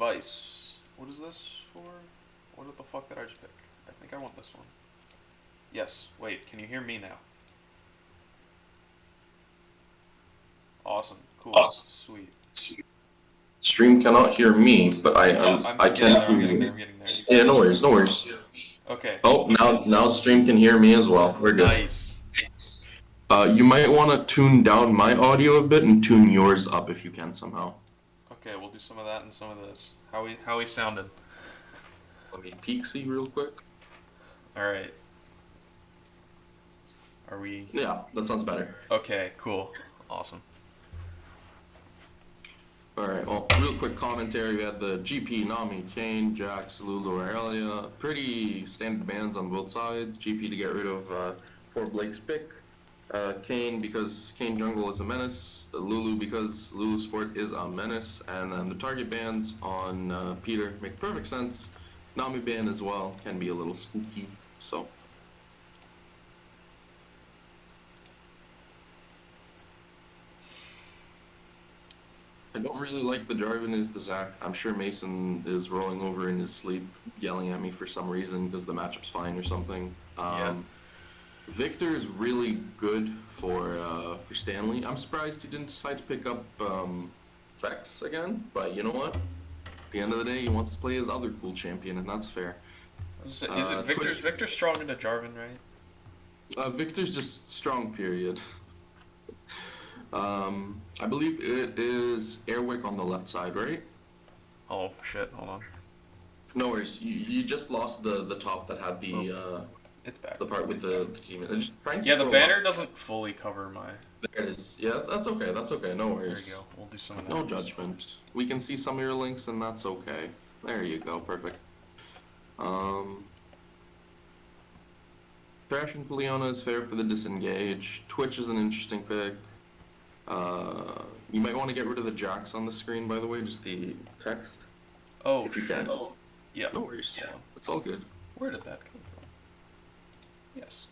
device. What is this for? What the fuck did I just pick? I think I want this one. Yes. Wait, can you hear me now? Awesome. Cool. Awesome. Sweet. Stream cannot hear me, but I I'm can getting hear there. you. I'm getting there. Yeah, no worries, no worries. Okay. Oh, now stream can hear me as well. We're good. Nice. You might want to tune down my audio a bit and tune yours up if you can somehow. Okay, we'll do some of that and some of this. How we sounded? Let me peek see real quick. All right. Are we? Yeah, that sounds better. Okay. Cool. Awesome. Alright, well, real quick commentary. We had the GP, Nami, Kane, Jax, Lulu, Aurelia. Pretty standard bans on both sides. GP to get rid of poor Blake's pick. Kane because Kane Jungle is a menace. Lulu because Lulu Sport is a menace. And then the target bans on Peter make perfect sense. Nami ban as well can be a little spooky, so. I don't really like the Jarvan into the Zac. I'm sure Mason is rolling over in his sleep, yelling at me for some reason because the matchup's fine or something. Yeah. Victor is really good for Stanley. I'm surprised he didn't decide to pick up Vex again, but you know what? At the end of the day, he wants to play his other cool champion, and that's fair. Is it Victor's stronger than Jarvan, right? Victor's just strong, period. I believe it is Airwick on the left side, right? Oh shit! Hold on. No worries. You just lost the top that had the It's back. the part with the team. Yeah, the banner doesn't fully cover my. There it is. Yeah, that's okay. That's okay. No worries. There you go. We'll do some of that. No judgment. We can see some of your links, and that's okay. There you go. Perfect. Crashing to Leona is fair for the disengage. Twitch is an interesting pick. You might want to get rid of the Jax on the screen, by the way, just the text. Oh, if you can. Oh. Yeah. No worries. Yeah. It's all good. Where did that come from? Yes.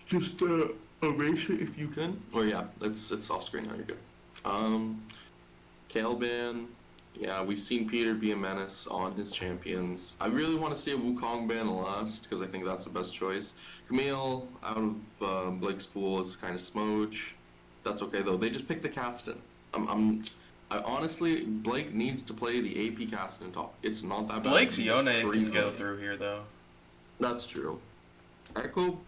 Just erase it if you can. Oh yeah, it's off screen now. You're good. Kale ban. Yeah, we've seen Peter be a menace on his champions. I really want to see a Wukong ban last because I think that's the best choice. Camille out of Blake's pool is kind of smooch. That's okay though. They just picked the Caston. I honestly, Blake needs to play the AP Caston top. It's not that bad. Blake's Yone can go through here though. That's true. Echo.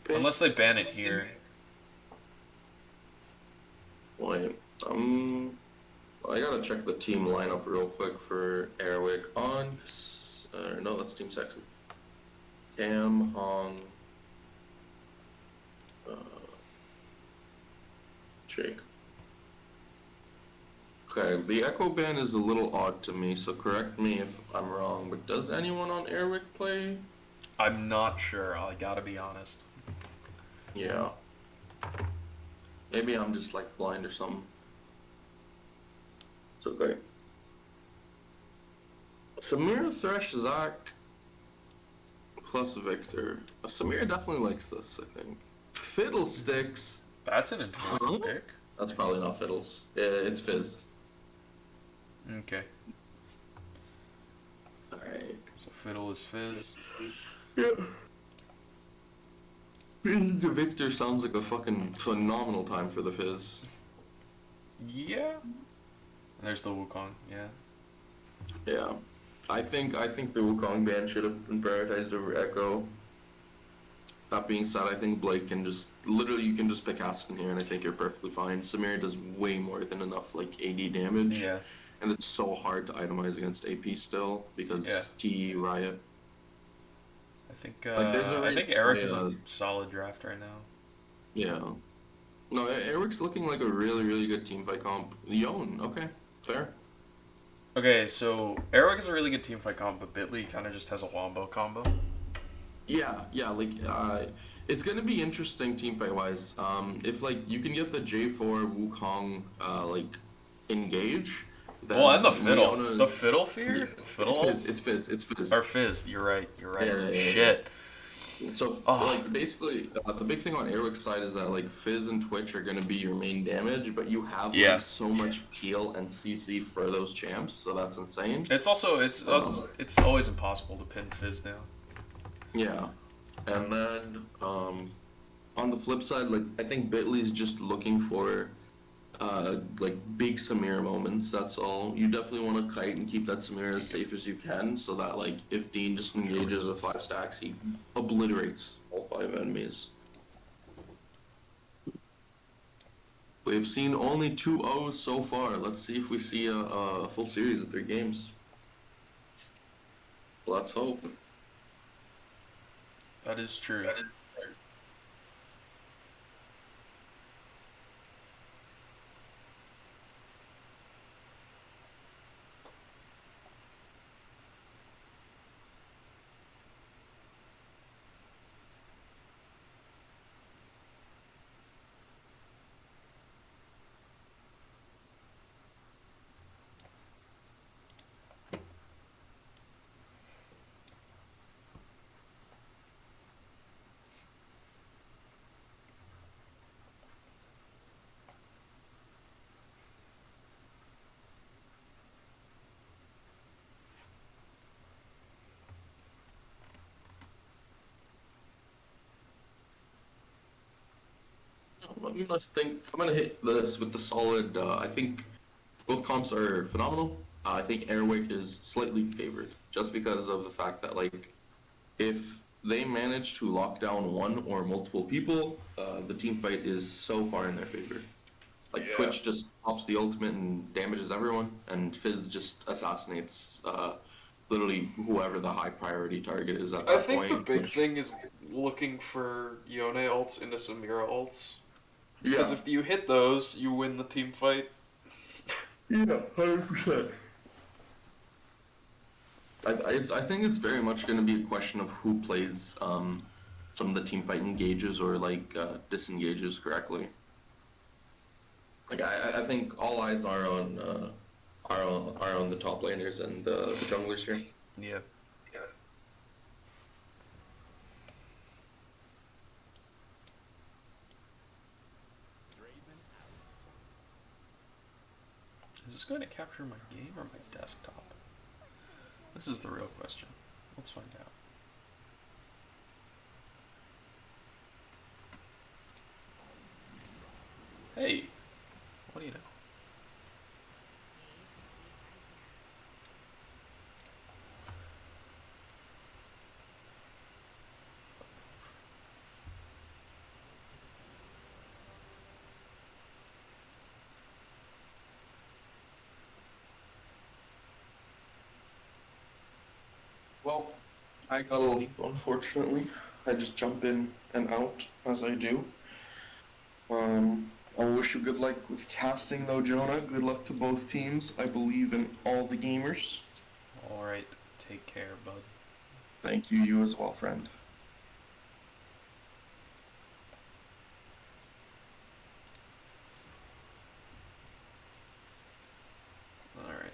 Unless they ban it here. Wait. I gotta check the team lineup real quick for Airwick on. No, that's Team Sexy. Cam, Hong, Jake. Okay, the Echo ban is a little odd to me, so correct me if I'm wrong, but does anyone on Airwick play? I'm not sure, I gotta be honest. Yeah. Maybe I'm just like blind or something. It's okay. Samir, Thresh, Zac, plus Victor. Samir definitely likes this, I think. Fiddlesticks. That's an interesting pick. That's probably not Fiddles. It's Fizz. Okay. Alright. So Fiddle is Fizz. Yeah. The Victor sounds like a fucking phenomenal time for the Fizz. Yeah. There's the Wukong, yeah. Yeah. I think the Wukong ban should have been prioritized over Echo. That being said, I think Blake can just literally you can just pick Aston here and I think you're perfectly fine. Samir does way more than enough like AD damage. Yeah. And it's so hard to itemize against AP still because TE Riot. I think Eric is a solid draft right now. Yeah. No, Eric's looking like a really, really good teamfight comp. Yon, okay. Fair. Okay, so Airwick is a really good teamfight comp, but Bitly kind of just has a wombo combo. Yeah, like it's gonna be interesting teamfight wise. If like you can get the J4 Wukong like engage. Then and the fiddle, the fiddle fear, It's Fizz. Or Fizz. You're right. Yeah. Shit. So Oh, like basically, the big thing on Airwick's side is that like Fizz and Twitch are gonna be your main damage, but you have yeah. like so much peel and CC for those champs, so that's insane. It's also Um, it's always impossible to pin Fizz down. yeah, and then on the flip side, like I think Bitly is just looking for like big Samira moments. That's all. You definitely want to kite and keep that Samira as safe as you can, so that like if Dean just engages with 5 stacks, he obliterates all 5 enemies. We've seen only 2-0s so far. Let's see if we see a full series of 3 games. Let's hope. That is true. I'm gonna hit this with the solid. I think both comps are phenomenal. I think Airwick is slightly favored just because of the fact that like if they manage to lock down one or multiple people, the team fight is so far in their favor. Like Yeah. Twitch just pops the ultimate and damages everyone, and Fizz just assassinates literally whoever the high priority target is at I that think the point. big thing is looking for Yone ults into Samira ults. Because Yeah, if you hit those, you win the team fight. yeah, 100%. I think it's very much going to be a question of who plays some of the team fight engages or like disengages correctly. Like I think all eyes are on the top laners and the junglers here. Yeah. Is this going to capture my game or my desktop? This is the real question. Let's find out. Hey, what do you know? Well, I gotta leave, unfortunately. I just jump in and out as I do. I wish you good luck with casting, though, Jonah. Good luck to both teams. I believe in all the gamers. Alright, take care, bud. Thank you, you as well, friend. Alright.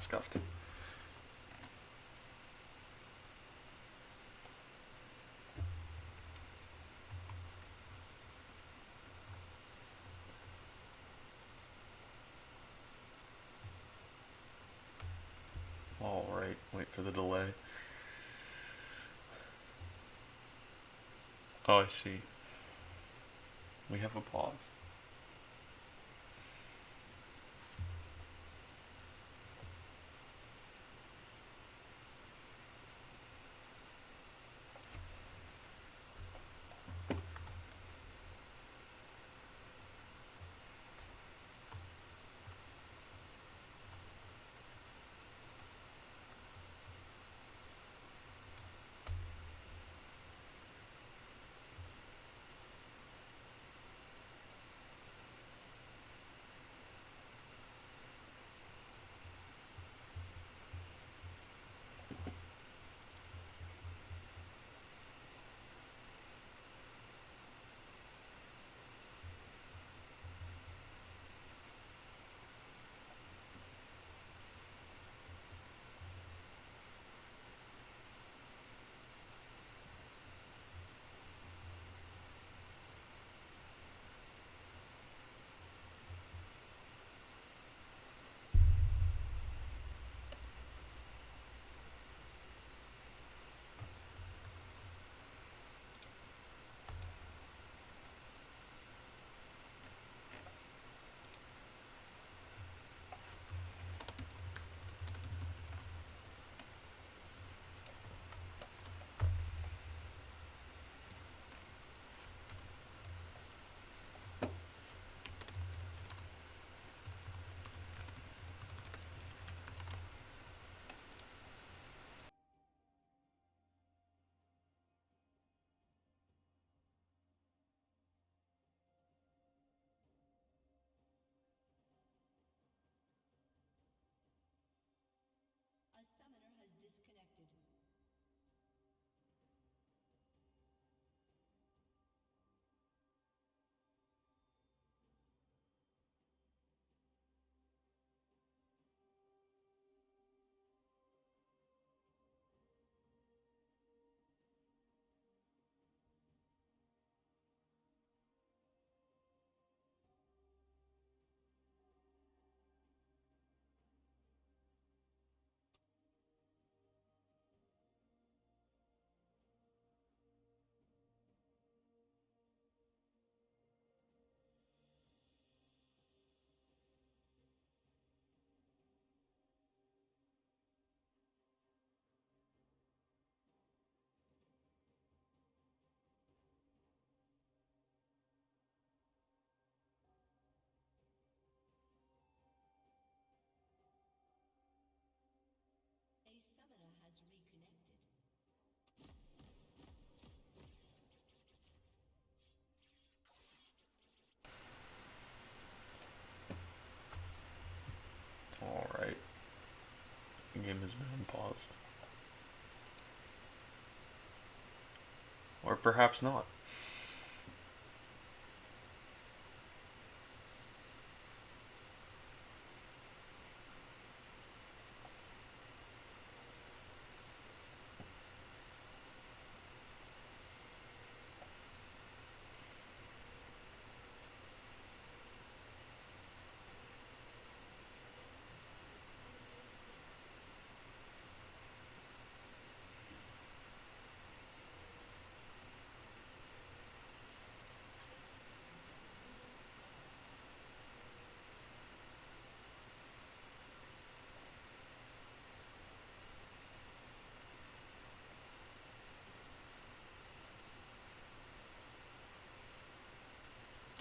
scuffed. Alright, wait for the delay. Oh, I see. We have a pause. A summoner has disconnected. A summoner has reconnected. Alright. The game has been unpaused. Or perhaps not.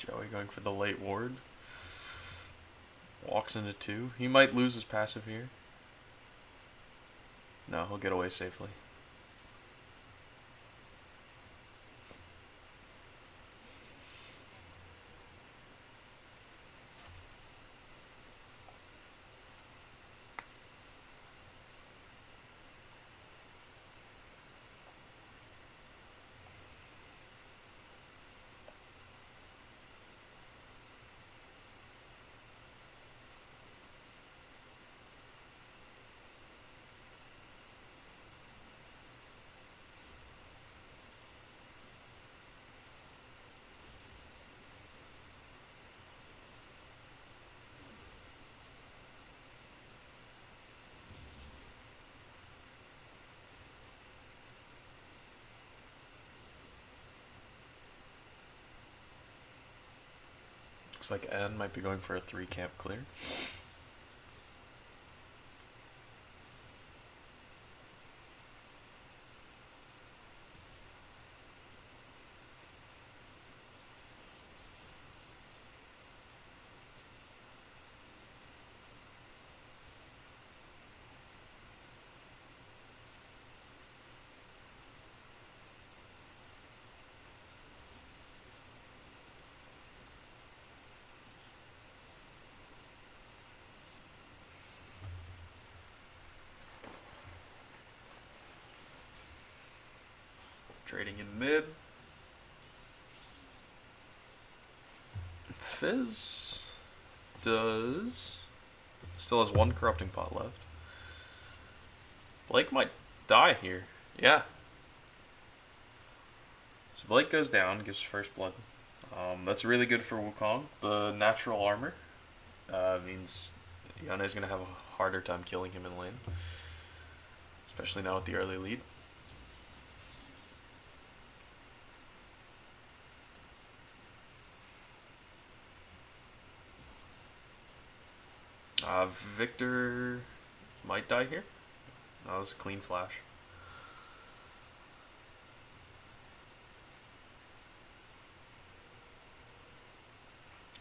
Joey going for the late ward. Walks into 2. He might lose his passive here. No, he'll get away safely. Looks like N might be going for a 3 camp clear. Trading in mid. Fizz does still has 1 corrupting pot left. Blake might die here. Yeah. So Blake goes down, gives first blood. That's really good for Wukong. The natural armor means Yone's gonna have a harder time killing him in lane, especially now with the early lead. Victor might die here. That was a clean flash.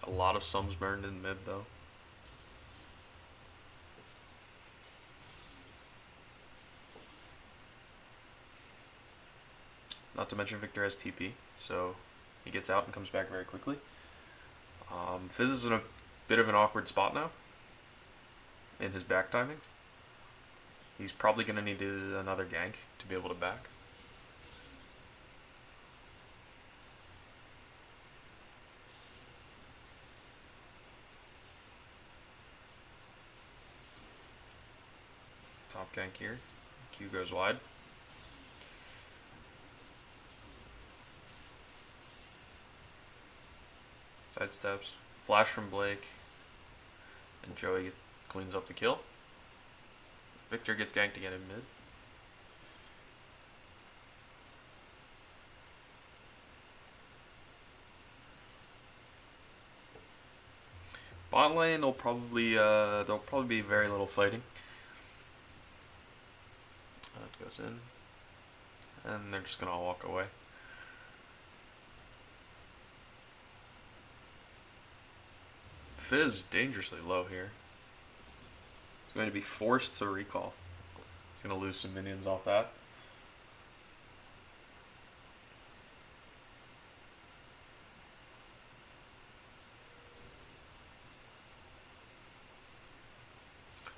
A lot of sums burned in mid though. Not to mention Victor has TP, so he gets out and comes back very quickly. Fizz is in a bit of an awkward spot now in his back timings. He's probably going to need another gank to be able to back. Top gank here. Q goes wide. Sidesteps. Flash from Blake. And Joey cleans up the kill. Victor gets ganked again in mid. Bot lane, there'll probably be very little fighting. That goes in, and they're just gonna all walk away. Fizz dangerously low here. He's going to be forced to recall. He's going to lose some minions off that.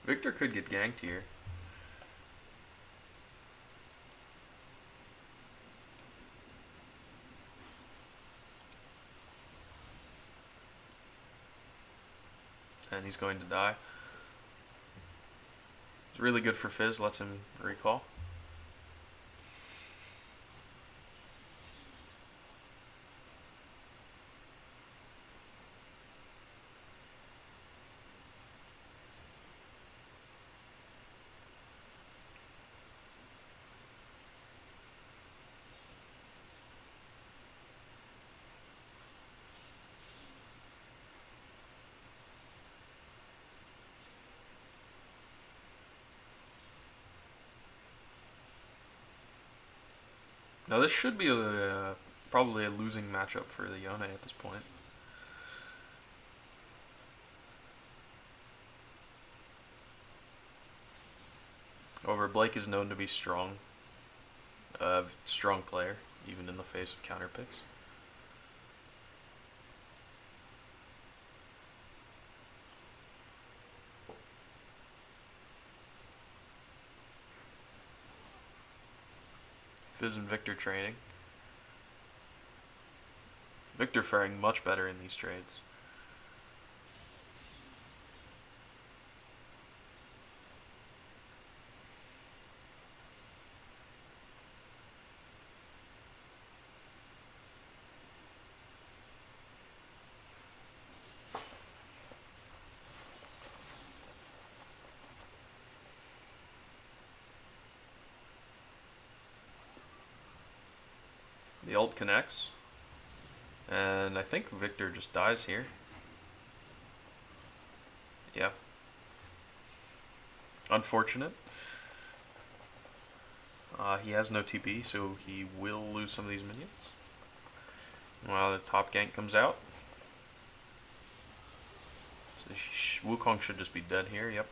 Victor could get ganked here. And he's going to die. It's really good for Fizz, lets him recall. Now this should be probably a losing matchup for the Yone at this point. However, Blake is known to be strong, strong player, even in the face of counter picks. Fizz and Victor trading. Victor faring much better in these trades. The ult connects, and I think Victor just dies here. Unfortunate. He has no TP, so he will lose some of these minions. While the top gank comes out. So Wukong should just be dead here, yep.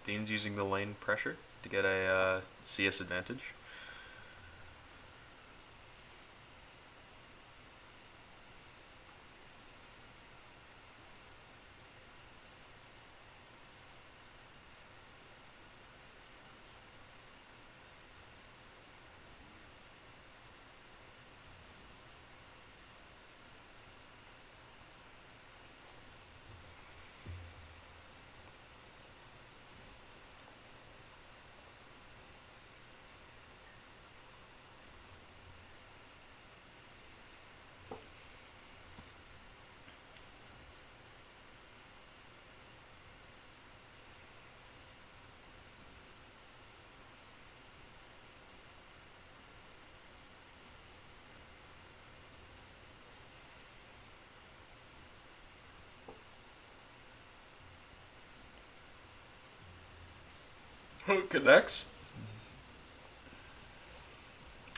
Dean's using the lane pressure to get a CS advantage. Connects.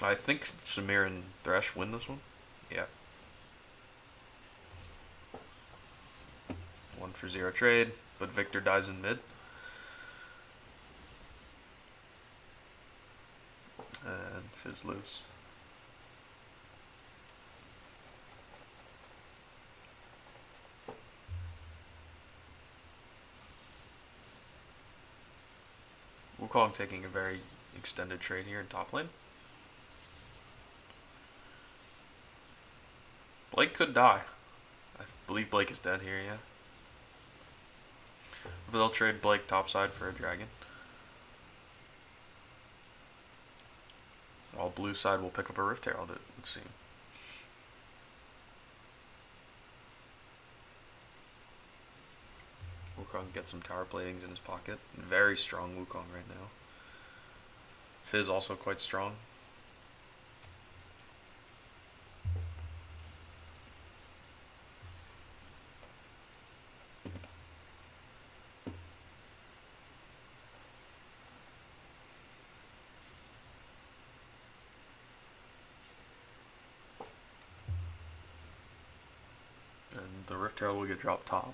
I think Samir and Thresh win this one. Yeah. 1-for-0 trade, but Victor dies in mid. And Fizz lose. Wukong taking a very extended trade here in top lane. Blake could die. I believe Blake is dead here, yeah. But they'll trade Blake topside for a dragon. While blue side will pick up a Rift Herald, it would seem. Wukong gets some tower platings in his pocket. Very strong Wukong right now. Fizz also quite strong. And the Rift Herald will get dropped top.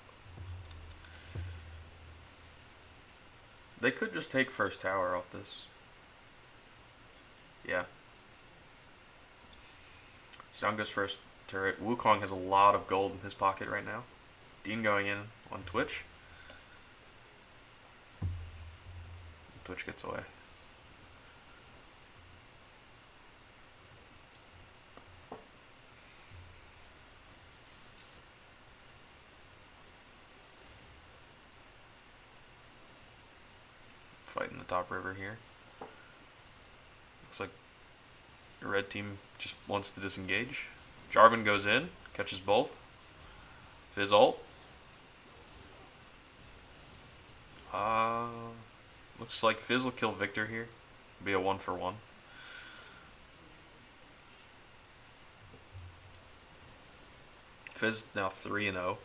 They could just take first tower off this. Yeah. Xiang goes first turret. Wukong has a lot of gold in his pocket right now. Dean going in on Twitch. Twitch gets away. Fighting the top river here. Looks like the red team just wants to disengage. Jarvan goes in, catches both. Fizz ult. Looks like Fizz will kill Victor here. Be a 1-for-1. Fizz now 3-0.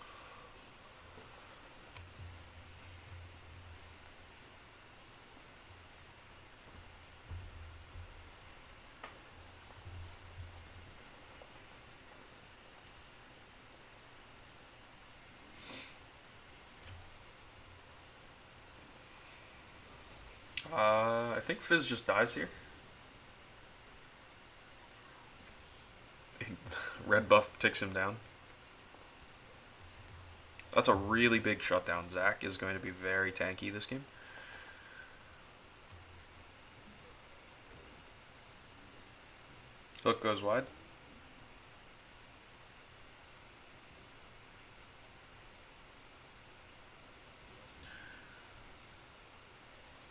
I think Fizz just dies here. Red buff ticks him down. That's a really big shutdown. Zac is going to be very tanky this game. Hook goes wide.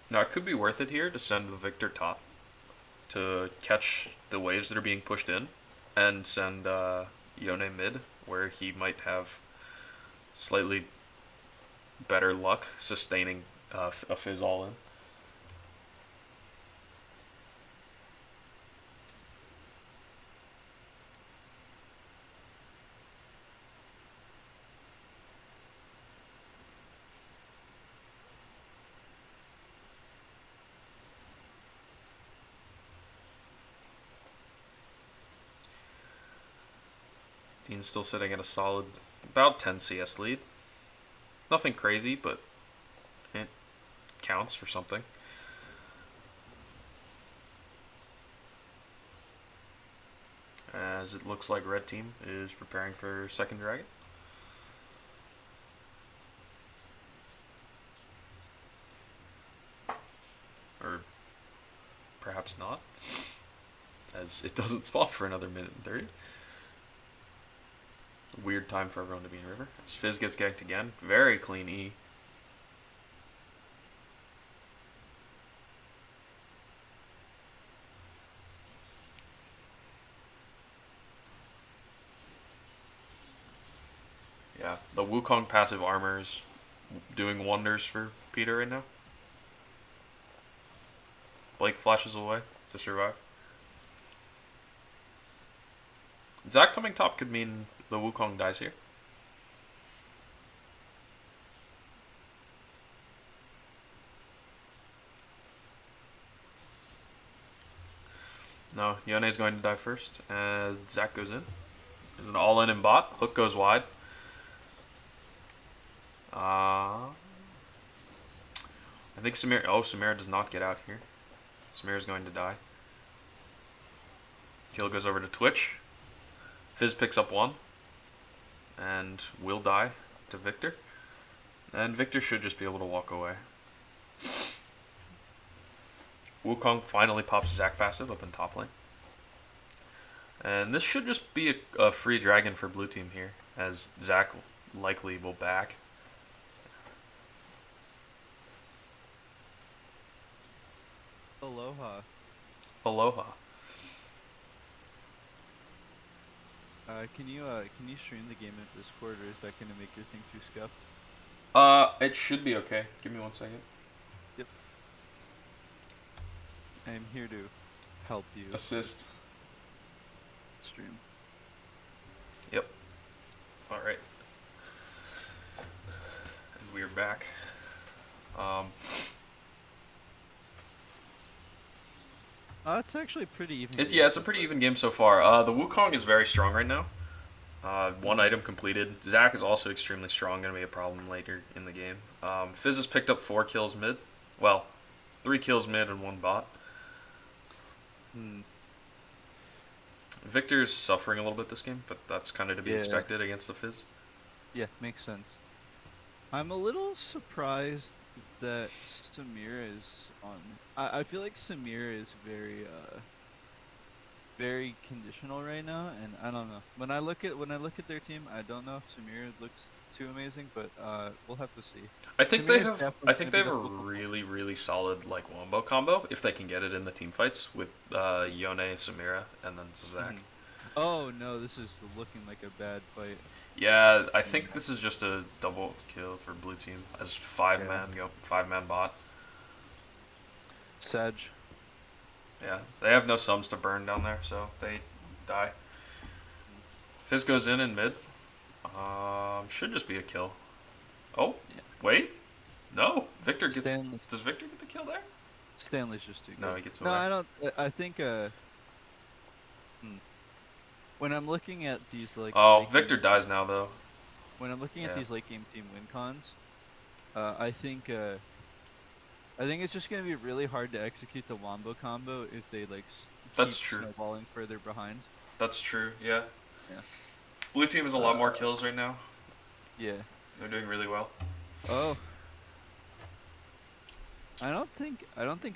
Now it could be worth it here to send the Victor top to catch the waves that are being pushed in, and send Yone mid, where he might have slightly better luck sustaining a Fizz all in. Dean's still sitting at a solid about 10 CS lead. Nothing crazy, but it counts for something. As it looks like red team is preparing for second dragon. Or perhaps not, as it doesn't spawn for another minute and 30. Weird time for everyone to be in river. As Fizz gets ganked again. Very clean E. Yeah, the Wukong passive armor is doing wonders for Peter right now. Blake flashes away to survive. Zac coming top could mean the Wukong dies here. No, Yone's going to die first as Zac goes in. There's an all-in in bot. Hook goes wide. I think Samira... Oh, Samira does not get out here. Samira's going to die. Kill goes over to Twitch. Fizz picks up one. And will die to Victor. And Victor should just be able to walk away. Wukong finally pops Zac passive up in top lane. And this should just be a free dragon for blue team here, as Zac likely will back. Aloha. Aloha. Can you stream the game in Discord, or is that gonna make your thing too scuffed? It should be okay. Give me 1 second. Yep. I am here to help you Assist. stream. Yep. Alright. And we're back. It's actually pretty even. It's a pretty even game so far. The Wukong is very strong right now. One item completed. Zac is also extremely strong, going to be a problem later in the game. Fizz has picked up 4 kills mid. Well, 3 kills mid and 1 bot. Victor's suffering a little bit this game, but that's kind of to be expected against the Fizz. Yeah, makes sense. I'm a little surprised that Samira is on. I feel like Samira is very conditional right now, and I don't know. When I look at their team, I don't know if Samira looks too amazing, but we'll have to see. I think Samira's they have a definitely really solid like wombo combo if they can get it in the team fights with Yone, Samira, and then Zac. Oh no, this is looking like a bad fight. Yeah, I think this is just a double kill for blue team as 5-man bot. Sag. Yeah, they have no sums to burn down there, so they die. Fizz goes in mid. Should just be a kill. Oh, Yeah. wait. No, Victor gets. Stanley. Does Victor get the kill there? Stanley's just too good. No, he gets No, away. I don't. I think. When I'm looking at these like. Oh, late Victor game- dies now though. When I'm looking Yeah. at these late game team win cons, I think it's just gonna be really hard to execute the wombo combo if they like That's keep true. snowballing further behind. That's true. Yeah. Yeah. Blue team has a lot more kills right now. Yeah. They're doing really well. Oh. I don't think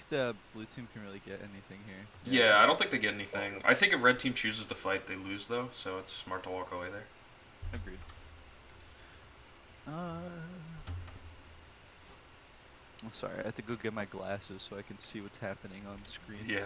the blue team can really get anything here. Yeah, I don't think they get anything. I think if red team chooses to fight, they lose though, so it's smart to walk away there. Agreed. I'm sorry, I have to go get my glasses so I can see what's happening on screen. Yeah.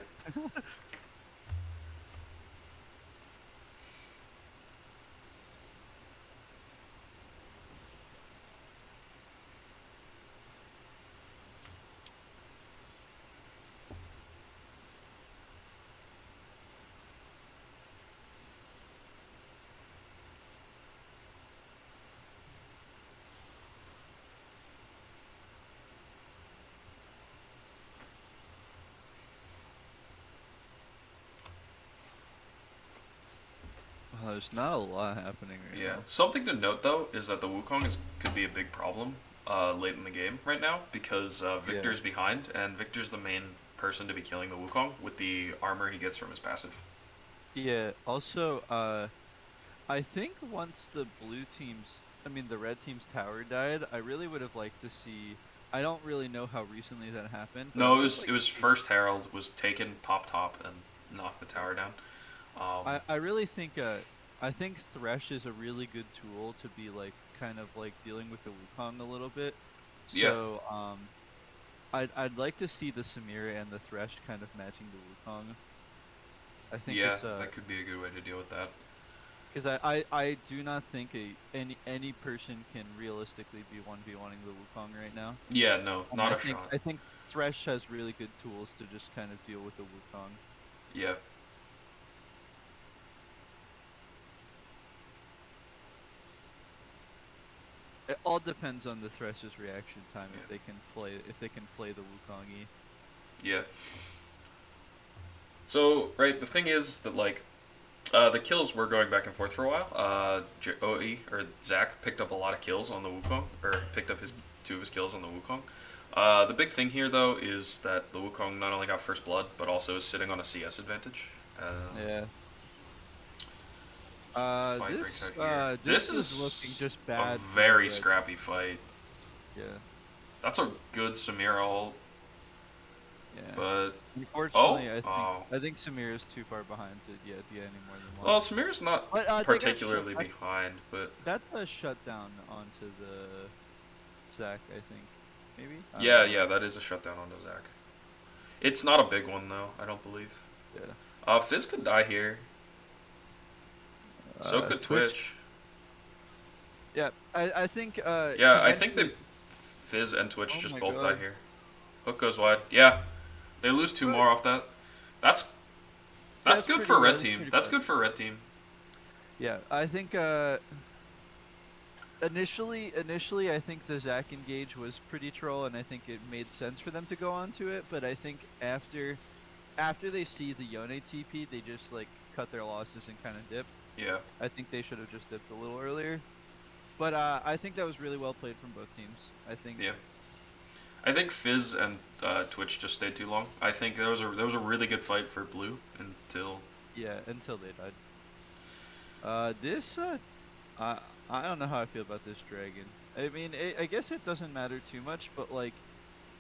There's not a lot happening right Yeah. now. Something to note though is that the Wukong could be a big problem late in the game right now because Victor's behind, and Victor's the main person to be killing the Wukong with the armor he gets from his passive. Yeah. Also, I think once the the red team's tower died, I really would have liked to see. I don't really know how recently that happened, but I No, would have it was first Herald was taken top and knocked the tower down. I really think I think Thresh is a really good tool to be like kind of like dealing with the Wukong a little bit. Yeah. So I'd like to see the Samira and the Thresh kind of matching the Wukong. I think Yeah, it's that could be a good way to deal with that. because I do not think any person can realistically be 1v1ing the Wukong right now. Yeah, no, And not a shot. I think Thresh has really good tools to just kind of deal with the Wukong. Yeah. It all depends on the Thresh's reaction time Yeah. if they can play the Wukongi. Yeah. So, right, the thing is that, like, the kills were going back and forth for a while. OE, or Zach, picked up a lot of kills on the Wukong, or picked up two of his kills on the Wukong. The big thing here, though, is that the Wukong not only got first blood, but also is sitting on a CS advantage. Yeah. Fight breaks out here. This This is looking just a bad. for very Red. scrappy fight. Yeah. That's a good Samira ult, Yeah. but Unfortunately, Oh. I think Samir is too far behind to get any more than one. well, Samira's not But, they got particularly shut- behind, but That's a shutdown onto the Zac, I think. Maybe. I don't yeah, know. yeah, that is a shutdown onto Zach. It's not a big one though, I don't believe. Yeah. Fizz could die here. So could Twitch. Yeah, I think. Yeah, I think eventually- that Fizz and Twitch Oh just my both God. die here. Hook goes wide. Yeah, they lose two more off that. That's good pretty for good, red that's team. pretty That's good. good for red team. Yeah, I think initially I think the Zac engage was pretty troll, and I think it made sense for them to go onto it. But I think after they see the Yone TP, they just like cut their losses and kind of dip. Yeah, I think they should have just dipped a little earlier. But I think that was really well played from both teams. I think. yeah. I think Fizz and Twitch just stayed too long. I think there was a really good fight for blue until Yeah, until they died. I don't know how I feel about this dragon. I mean, I guess it doesn't matter too much, but like,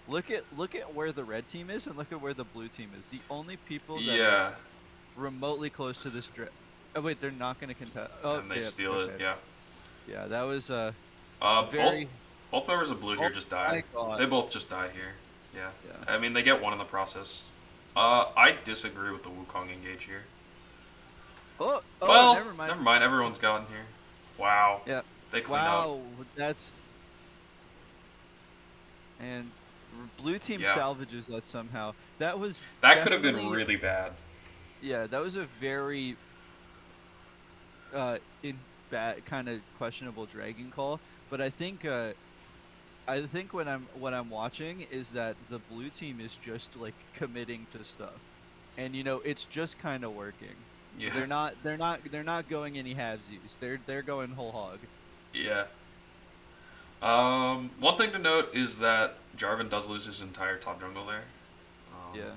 look at where the red team is and look at where the blue team is. The only people that yeah, are remotely close to this dragon. Oh wait, they're not gonna contest. Oh, and they yeah, steal it. okay. Yeah. Yeah, that was Both members of blue here Oh just my die. God. They both just die here. Yeah. Yeah. I mean, they get one in the process. I disagree with the Wukong engage here. Oh, well, never mind. Everyone's gotten here. Wow. Yeah. They cleaned up. Wow, that's and blue team Yeah. salvages that somehow. That was That could have been definitely- really bad. Yeah, that was a very in bad kind of questionable dragon call. But I think what I'm watching is that the blue team is just like committing to stuff, and it's just kind of working. Yeah. They're not going any halvesies. They're going whole hog. Yeah. One thing to note is that Jarvan does lose his entire top jungle there. Yeah.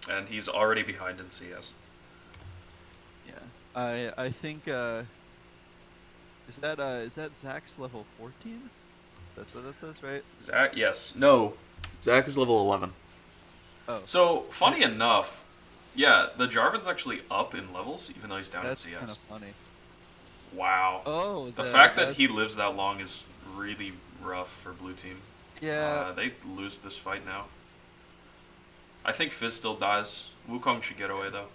And he's already behind in CS. Yeah. I think is that Zach's level 14? That's what that says, right? Zach, yes. No. Zach is level 11. Oh. So, funny enough, yeah, the Jarvan's actually up in levels, even though he's down That's in kind CS. of funny. Wow. Oh, The fact that that's- he lives that long is really rough for blue team. Yeah. They lose this fight now. I think Fizz still dies. Wukong should get away, though.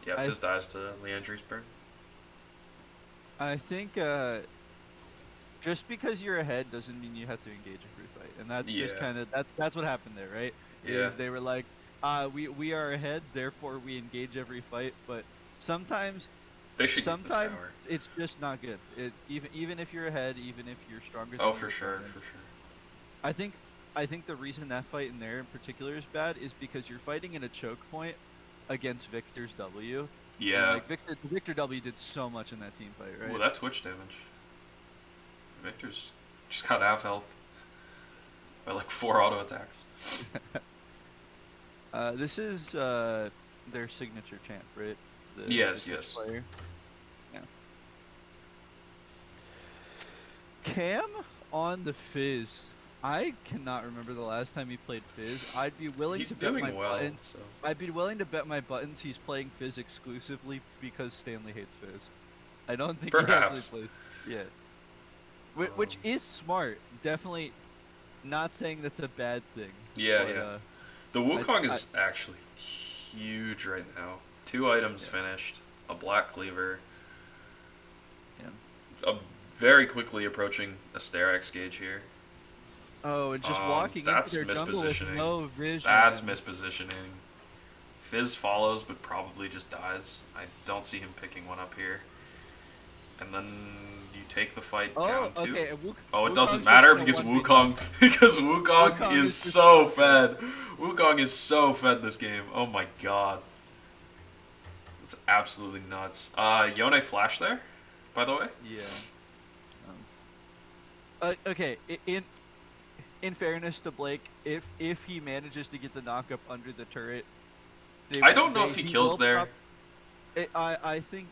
Yeah, Fizz dies to Leandri's burn. I think just because you're ahead doesn't mean you have to engage every fight, and that's just Yeah. kind of that's what happened there, right? Yeah. Is they were like, we are ahead, therefore we engage every fight, but sometimes They should get this sometimes tower. it's just not good. Even if you're ahead, even if you're stronger. Oh, than for your sure, opponent. for sure. I think the reason that fight in there in particular is bad is because you're fighting in a choke point against Victor's W, Yeah. like Victor W did so much in that team fight, right? Well, that Twitch damage. Victor's just got half health by like 4 auto attacks. This is their signature champ, right? Yes, Twitch yes. Player. Yeah. Cam on the Fizz. I cannot remember the last time he played Fizz. I'd be willing He's to bet my doing well, buttons. so I'd be willing to bet my buttons he's playing Fizz exclusively because Stanley hates Fizz. I don't think he Perhaps. actually plays. Yeah. Which is smart. Definitely not saying that's a bad thing. yeah, but, yeah. The Wukong is actually huge right now. 2 items finished, a black cleaver. Yeah. Very quickly approaching a Sterex gauge here. Oh, and just walking that's into their jungle with mispositioning. no vision. That's mispositioning. Fizz follows, but probably just dies. I don't see him picking one up here. And then you take the fight down too. Okay. Oh, it Wukong's doesn't just matter gonna because 1v. Wukong because Wukong Wukong is is just so fed. Wukong is so fed this game. Oh my god. It's absolutely nuts. Yone flash there, by the way. Yeah. Okay. In fairness to Blake, if he manages to get the knock up under the turret, I don't know if he kills there. I think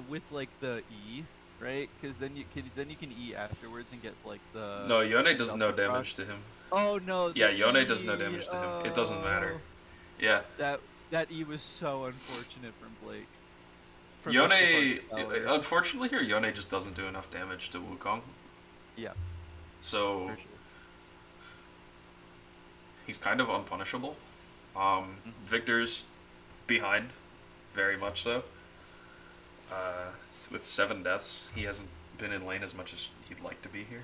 with like the E, right? Because then you can E afterwards and get like the. No, Yone does no double damage cross. to him. Oh no. Yeah, the Yone does no E, damage to him. It doesn't matter. oh. Yeah. That E was so unfortunate from Blake. From Yone, Mr. Parker. unfortunately here, Yone just doesn't do enough damage to Wukong. Yeah. So For sure. he's kind of unpunishable. Victor's behind, very much so. With 7 deaths, he hasn't been in lane as much as he'd like to be here.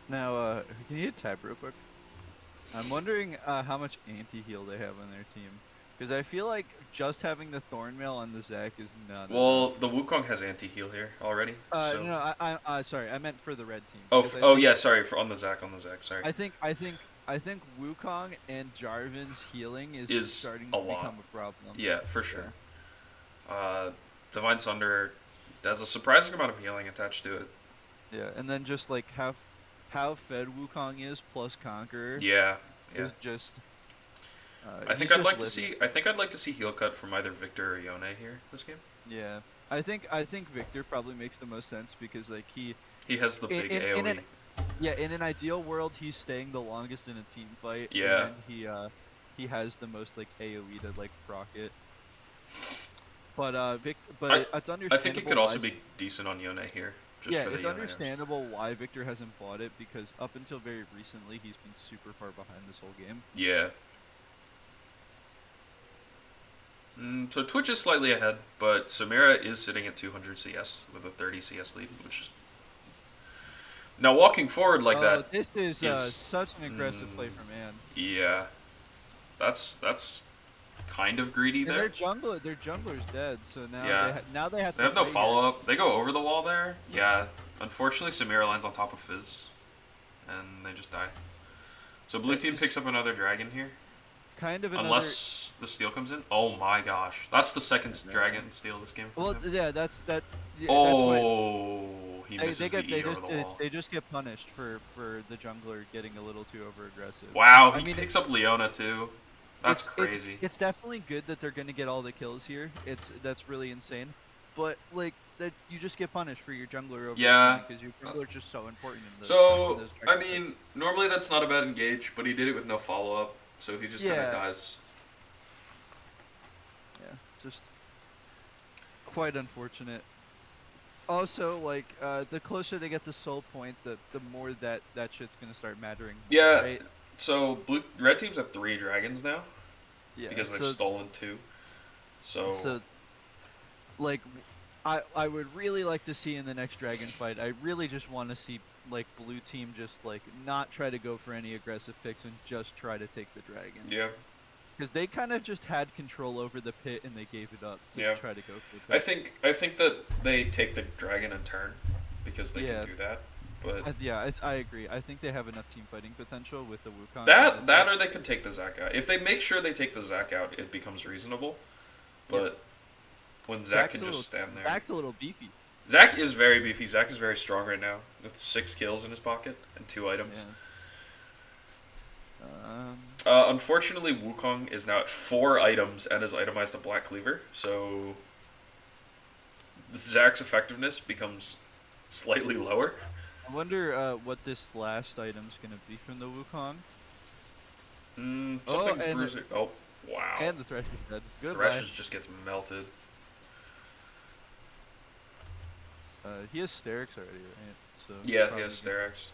Now, can you hit tab real quick? I'm wondering how much anti-heal they have on their team. Because I feel like just having the Thornmail on the Zac is not Well, the Wukong has anti-heal here already. So. No, I sorry, I meant for the red team. Oh, because I think- yeah, sorry, on the Zac, sorry. I think Wukong and Jarvan's healing is starting a to lot. become a problem. Yeah, for sure. Divine Sunder has a surprising amount of healing attached to it. Yeah, and then just like how fed Wukong is plus Conqueror Yeah. is just. I think I'd like to see heal cut from either Victor or Yone here this game. Yeah, I think Victor probably makes the most sense because like he has the big AoE. in an ideal world he's staying the longest in a team fight. Yeah. And he has the most like AoE to like proc it. But it's understandable. I think it could also be decent on Yone here. Just for the it's Yone understandable why Victor hasn't bought it because up until very recently he's been super far behind this whole game. Yeah. So Twitch is slightly ahead, but Samira is sitting at 200 CS with a 30 CS lead, which is... Now walking forward like that... This is such an aggressive play from Ann. Yeah. That's kind of greedy And there. their jungler's dead, so now they have to They have no fight follow-up. They go over the wall there. Yeah. Unfortunately, Samira lands on top of Fizz, and they just die. So blue team picks up another dragon here. Kind of another... Unless the steal comes in. Oh my gosh. That's the second dragon steal this game from Well, him. yeah, that's that. Yeah, he that's misses the E over the wall. they just get punished for the jungler getting a little too over aggressive. Wow, I he mean, picks up Leona too. That's crazy. It's definitely good that they're gonna get all the kills here. That's really insane. But like that, you just get punished for your jungler over because your jungler is just so important. In those I mean, normally that's not a bad engage, but he did it with no follow-up, so he just kind of dies. Yeah, just quite unfortunate. Also, like, the closer they get to soul point, the more that shit's gonna start mattering. Yeah. Right? So red teams have 3 dragons now. Yeah. Because they've stolen 2. So like, I would really like to see in the next dragon fight. I really just want to see like blue team just like not try to go for any aggressive picks and just try to take the dragon. Yeah. Because they kind of just had control over the pit and they gave it up to try to go for the pit. I think that they take the dragon in turn because they can do that. But Yeah, I agree. I think they have enough team fighting potential with the Wukong. that or they could take the Zac out. If they make sure they take the Zac out, it becomes reasonable. Yeah. But when Zac Zach's can a little, just stand there. Zach's a little beefy. Zac is very beefy. Zac is very strong right now with 6 kills in his pocket and 2 items. Yeah. Unfortunately, Wukong is now at 4 items and has itemized a Black Cleaver, so Zac's effectiveness becomes slightly lower. I wonder what this last item's gonna be from the Wukong. Something and bruising. Oh, wow. And the Thresh is dead. Goodbye. Thresh just gets melted. He has Sterix already, right? So Yeah, he probably has Sterex.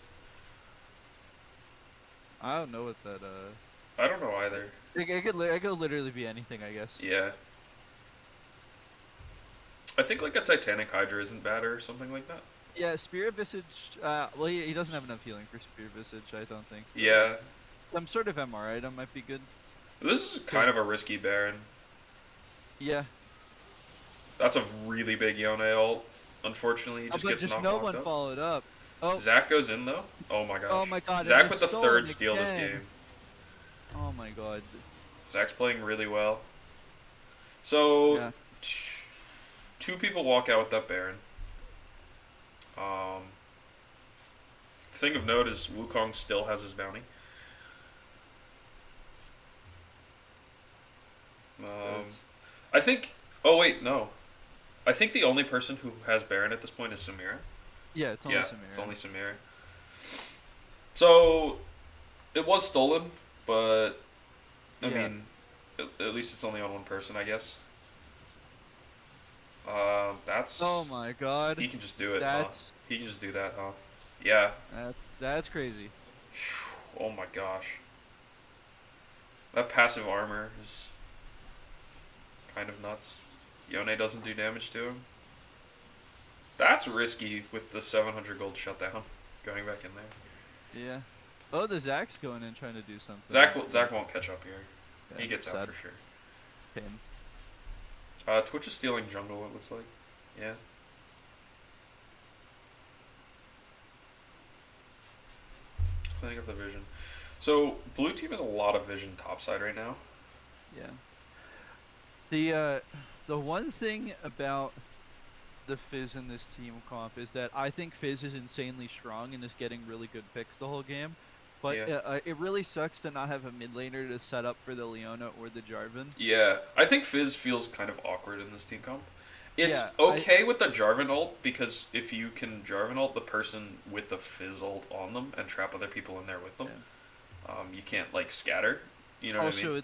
I don't know what that. I don't know either. It could literally be anything, I guess. Yeah. I think like a Titanic Hydra isn't bad or something like that. Yeah, Spirit Visage. Well, he doesn't have enough healing for Spirit Visage, I don't think. Yeah. Some sort of MR item might be good. This is kind of a risky Baron. Yeah. That's a really big Yone ult. Unfortunately, he just but gets just knocked no up. one followed up. Oh. Zac goes in though. Oh my gosh. Oh my god. Zac and with the he's 3rd stolen steal this again. game. Oh my god. Zac's playing really well. So, Yeah. 2 people walk out with that Baron. Thing of note is Wukong still has his bounty. I think. Oh wait, no. I think the only person who has Baron at this point is Samira. Yeah, it's only Samira. It's only Samira. So, it was stolen, but I mean, at least it's only on one person, I guess. That's. Oh my god. He can just do it. That's. He can just do that, huh? Yeah. That's crazy. Oh my gosh. That passive armor is kind of nuts. Yone doesn't do damage to him. That's risky with the 700 gold shutdown. Going back in there. Yeah. Oh, the Zac's going in trying to do something. Zac won't catch up here. Yeah, He gets out sad. for sure. Pain. Twitch is stealing jungle, it looks like. Yeah. Cleaning up the vision. So, blue team has a lot of vision topside right now. Yeah. The one thing about the Fizz in this team comp is that I think Fizz is insanely strong and is getting really good picks the whole game. But it really sucks to not have a mid laner to set up for the Leona or the Jarvan. Yeah, I think Fizz feels kind of awkward in this team comp. It's Yeah, okay with the Jarvan ult, because if you can Jarvan ult the person with the Fizz ult on them and trap other people in there with them, you can't, like, scatter. You know what I mean? Also,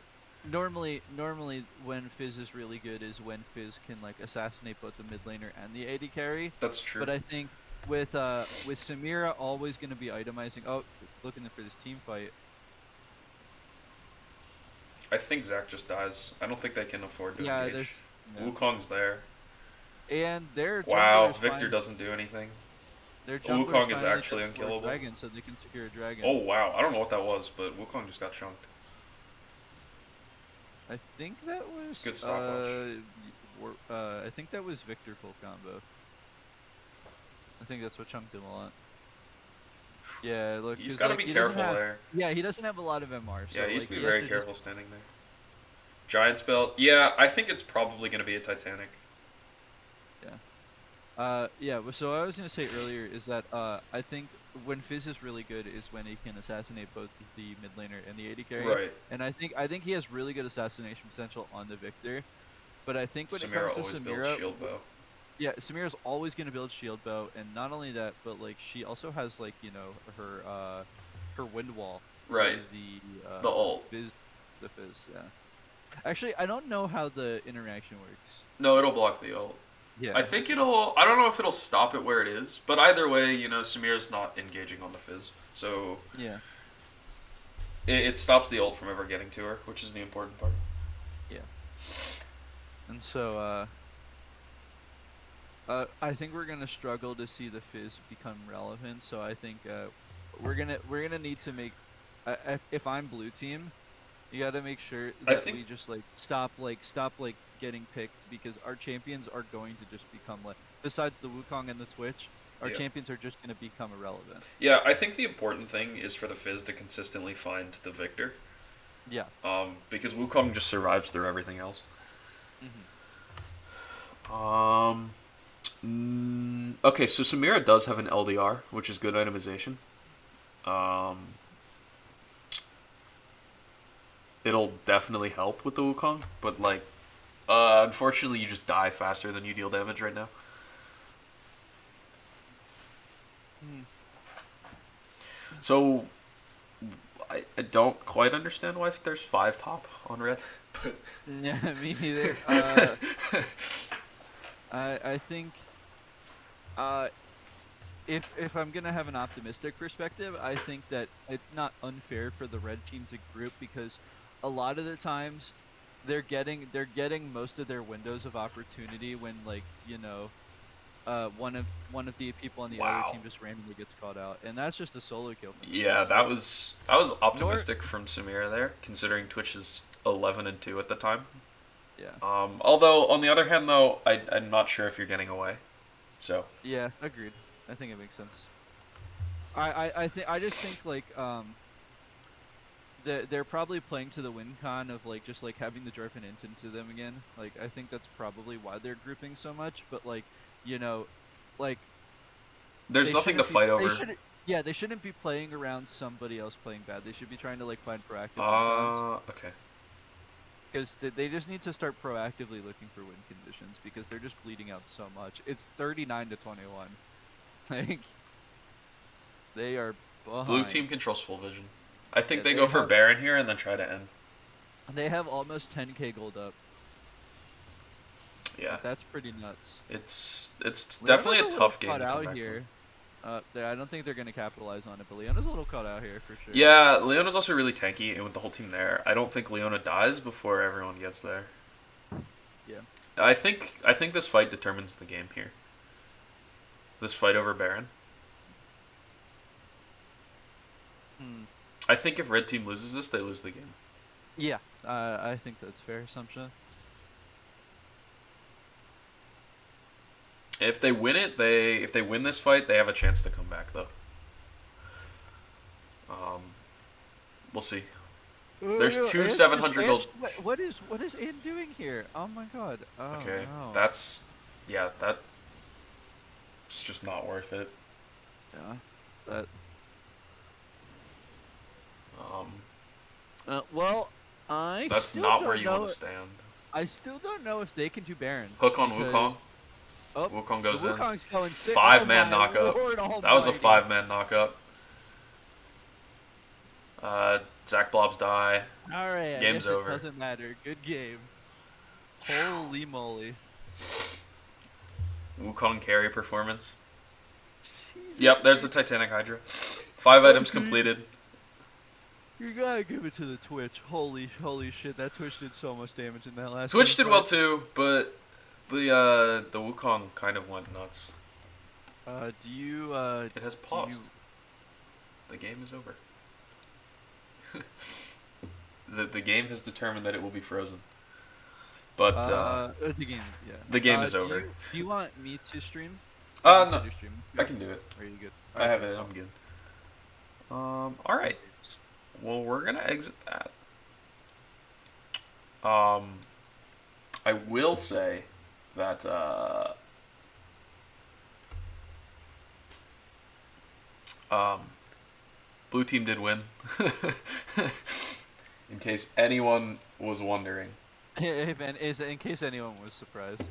normally when Fizz is really good is when Fizz can, like, assassinate both the mid laner and the AD carry. That's true. But I think with Samira always going to be itemizing. Oh, looking for this team fight. I think Zac just dies. I don't think they can afford to Yeah, engage. yeah. Wukong's there. And their Wow, jungler's Victor fine- doesn't do anything. Their Wukong jungler's is finally actually got four unkillable. Dragon, so they can secure a dragon. Oh wow, I don't know what that was, but Wukong just got chunked. I think that was Good stopwatch. I think that was Victor full combo. I think that's what chunked him a lot. Yeah, look. He's 'cause, got to like, be he doesn't careful have- there. Yeah, he doesn't have a lot of MR. So, Yeah, he needs to like, be has very to careful standing there. Giant spell. Yeah, I think it's probably going to be a Titanic. Yeah. So what I was gonna say earlier is that I think when Fizz is really good is when he can assassinate both the mid laner and the AD carry. Right. And I think he has really good assassination potential on the Victor. But I think when Samira it always comes to builds Samira, shield bow. yeah, Samira's always gonna build shield bow, and not only that, but like she also has, like, you know, her wind wall. Right. The The ult. Fizz, yeah. Actually, I don't know how the interaction works. No, it'll block the ult. Yeah. I think it'll. I don't know if it'll stop it where it is, but either way, you know, Samira's not engaging on the Fizz, so Yeah. it stops the ult from ever getting to her, which is the important part. And so, I think we're gonna struggle to see the Fizz become relevant. So I think we're gonna need to make. If I'm blue team, you gotta make sure that we just stop getting picked, because our champions are going to just become, like, besides the Wukong and the Twitch, Our Yeah. champions are just going to become irrelevant. Yeah, I think the important thing is for the Fizz to consistently find the victor. Yeah. Because Wukong just survives through everything else. Hmm. Okay, so Samira does have an LDR, which is good itemization. Um, it'll definitely help with the Wukong, but like, unfortunately, you just die faster than you deal damage right now. Hmm. So I don't quite understand why there's 5 top on red, but Yeah, me neither. I think uh, if I'm gonna have an optimistic perspective, I think that it's not unfair for the red team to group because a lot of the times they're getting most of their windows of opportunity when like one of the people on the other wow. team just randomly gets caught out, and that's just a solo kill from someone. Yeah, So that was nor optimistic from Samira there, considering Twitch is 11-2 at the time. yeah. Although on the other hand, though, I'm not sure if you're getting away. So Yeah, agreed. I think it makes sense. I just think like they're probably playing to the win con of like just like having the Jorphin int into them again. Like I think that's probably why they're grouping so much. But like you know, like there's they nothing to shouldn't be fight they over. shouldn't yeah they shouldn't be playing around somebody else playing bad. They should be trying to like find proactive win cons Okay. because they just need to start proactively looking for win conditions because they're just bleeding out so much. It's 39-21. Like they are Blue team behind. controls full vision. I think Yeah, they go for Baron here and then try to end. they have almost 10k gold up. Yeah, Like that's pretty nuts. it's Leona's definitely a a little tough game caught to come out back from. here. I don't think they're gonna capitalize on it, but Leona's a little caught out here for sure. Yeah, Leona's also really tanky, and with the whole team there, I don't think Leona dies before everyone gets there. Yeah. I think this fight determines the game here. This fight over Baron. Hmm. I think if red team loses this, they lose the game. Yeah. I think that's fair assumption. If they win it, if they win this fight, they have a chance to come back though. Um, we'll see. There's No, two Anne's 700 gold. what is Anne doing here? Oh my god. Oh Okay, no. that's it's just not worth it. Yeah. That. Um, Well, I that's still not where don't you want know. to stand. I still don't know if they can do Baron Hook on because Wukong. oh, Wukong the goes in. Wukong's going sick. Oh 5-man my knockup. lord That was a almighty. 5-man knockup. Zach Blobs die. All right, I Game's guess it over. doesn't matter. Good game. Holy moly. Wukong carry performance. Jesus, Yep, there's the Titanic Hydra. 5 items completed. You gotta give it to the Twitch. Holy shit, that Twitch did so much damage in that last Twitch did team well fight. too, but the Wukong kind of went nuts. It has paused. The game is over. The game has determined that it will be frozen. But the game, yeah. the game is do over. do you want me to stream? Or you No, said you're streaming I too? can do it. Are you good? I have Okay, it. cool. I'm good. All right. Well, we're gonna exit that. I will say that blue team did win. In case anyone was wondering. In case anyone was surprised,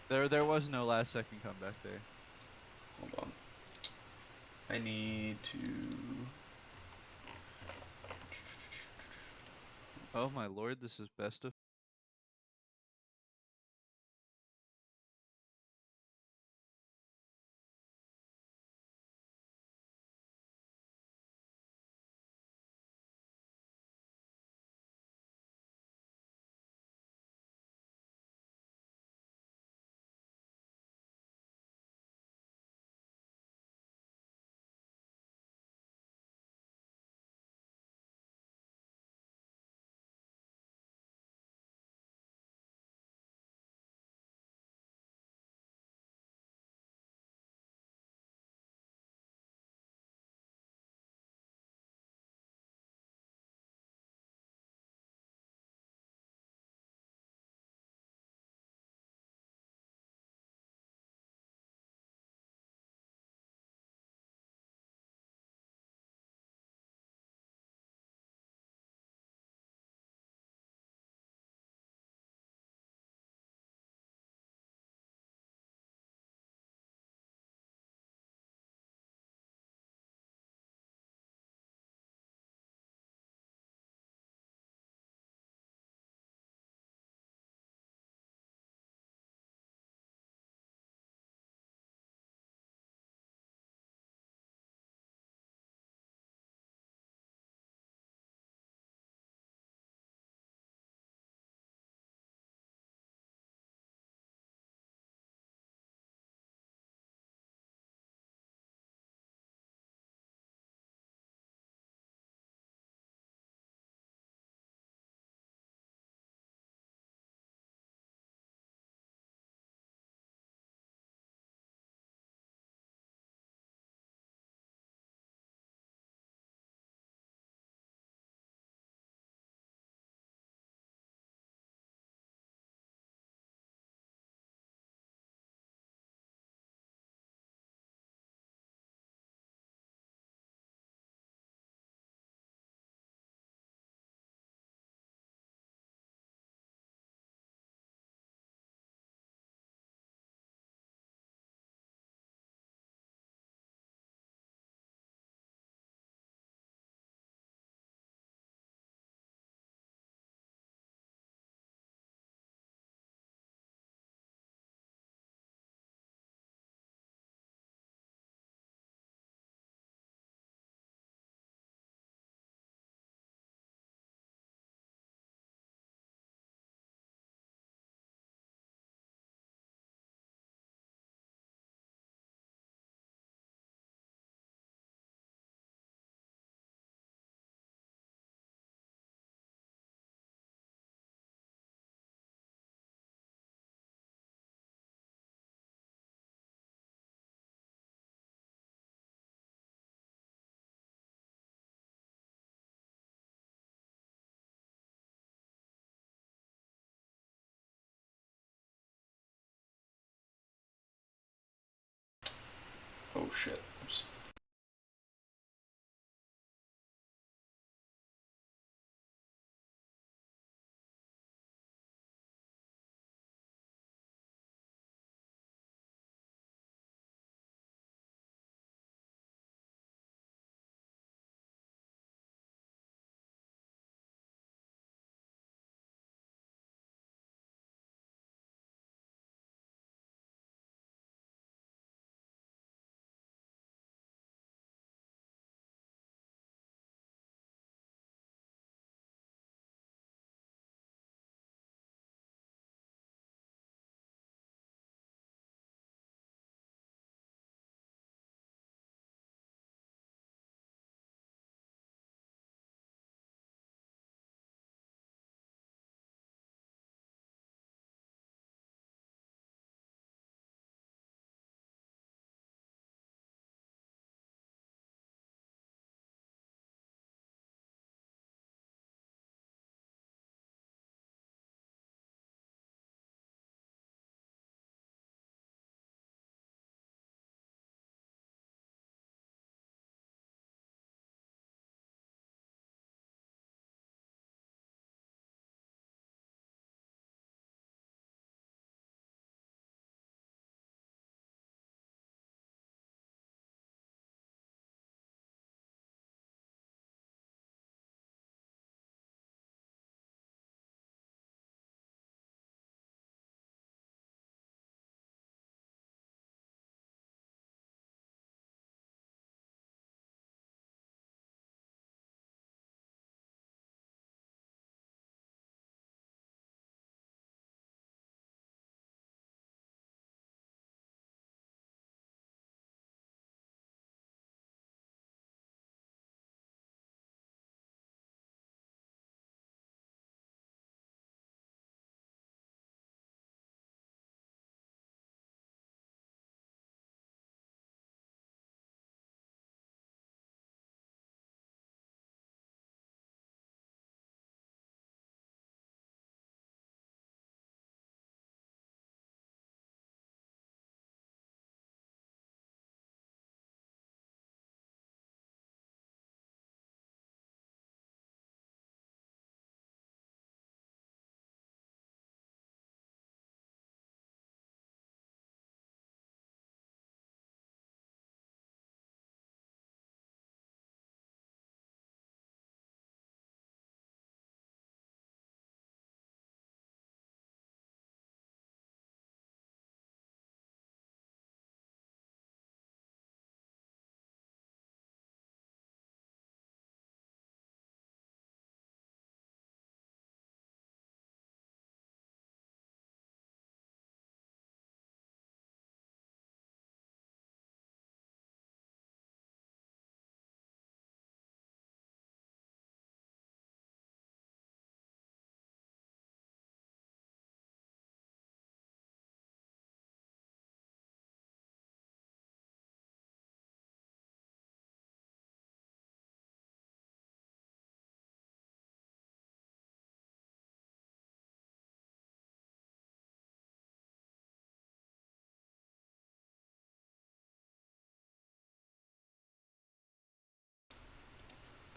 there was no last second comeback there. Hold on. I need to. Oh my lord, this is best of Oh shit. Oops.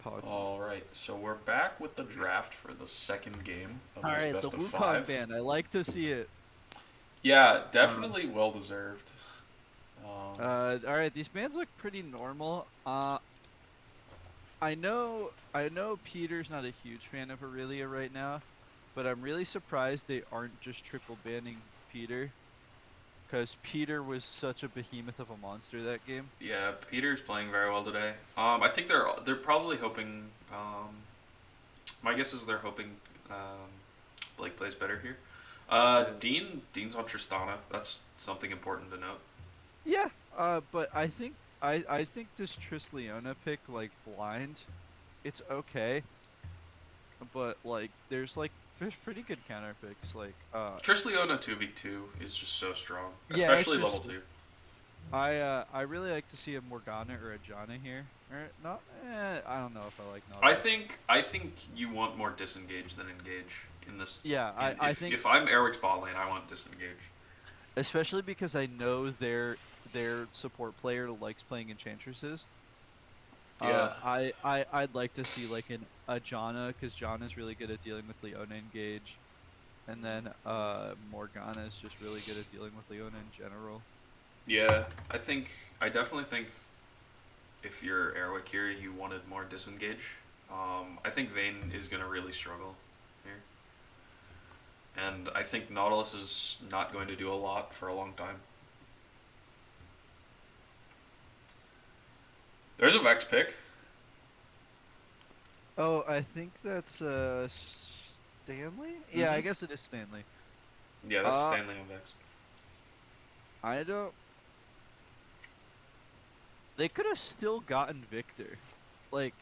Apologies. All right, so we're back with the draft for the second game of All this right, the best of Wukong five. ban. I like to see it. Yeah, Um, definitely well deserved. all right, these bands look pretty normal. I know Peter's not a huge fan of Aurelia right now, but I'm really surprised they aren't just triple banning Peter, because Peter was such a behemoth of a monster that game. Yeah, Peter's playing very well today. I think they're probably hoping. My guess is they're hoping Blake plays better here. Yeah. Dean's on Tristana. That's something important to note. Yeah, but I think this Triss Leona pick, like, blind, it's okay, but like there's pretty good counter picks, like Trish Leona 2v2 is just so strong, yeah, it's especially level just 2. I really like to see a Morgana or a Janna here. Or not I don't know if I like I Nautilus. think I think you want more disengage than engage in this. Yeah, I think If I'm Airwick's bot lane, I want disengage. especially because I know their support player likes playing enchantresses. Yeah. I'd like to see like a Janna, because Janna's really good at dealing with Leona engage, and then Morgana's just really good at dealing with Leona in general. Yeah, I definitely think if you're Airwick here, you wanted more disengage. I think Vayne is going to really struggle here. And I think Nautilus is not going to do a lot for a long time. There's a Vex pick. Oh, I think that's Stanley? Yeah, I Mhm. guess it is Stanley. Yeah, that's Uh, Stanley on Vex. I don't. They could have still gotten Victor. Like,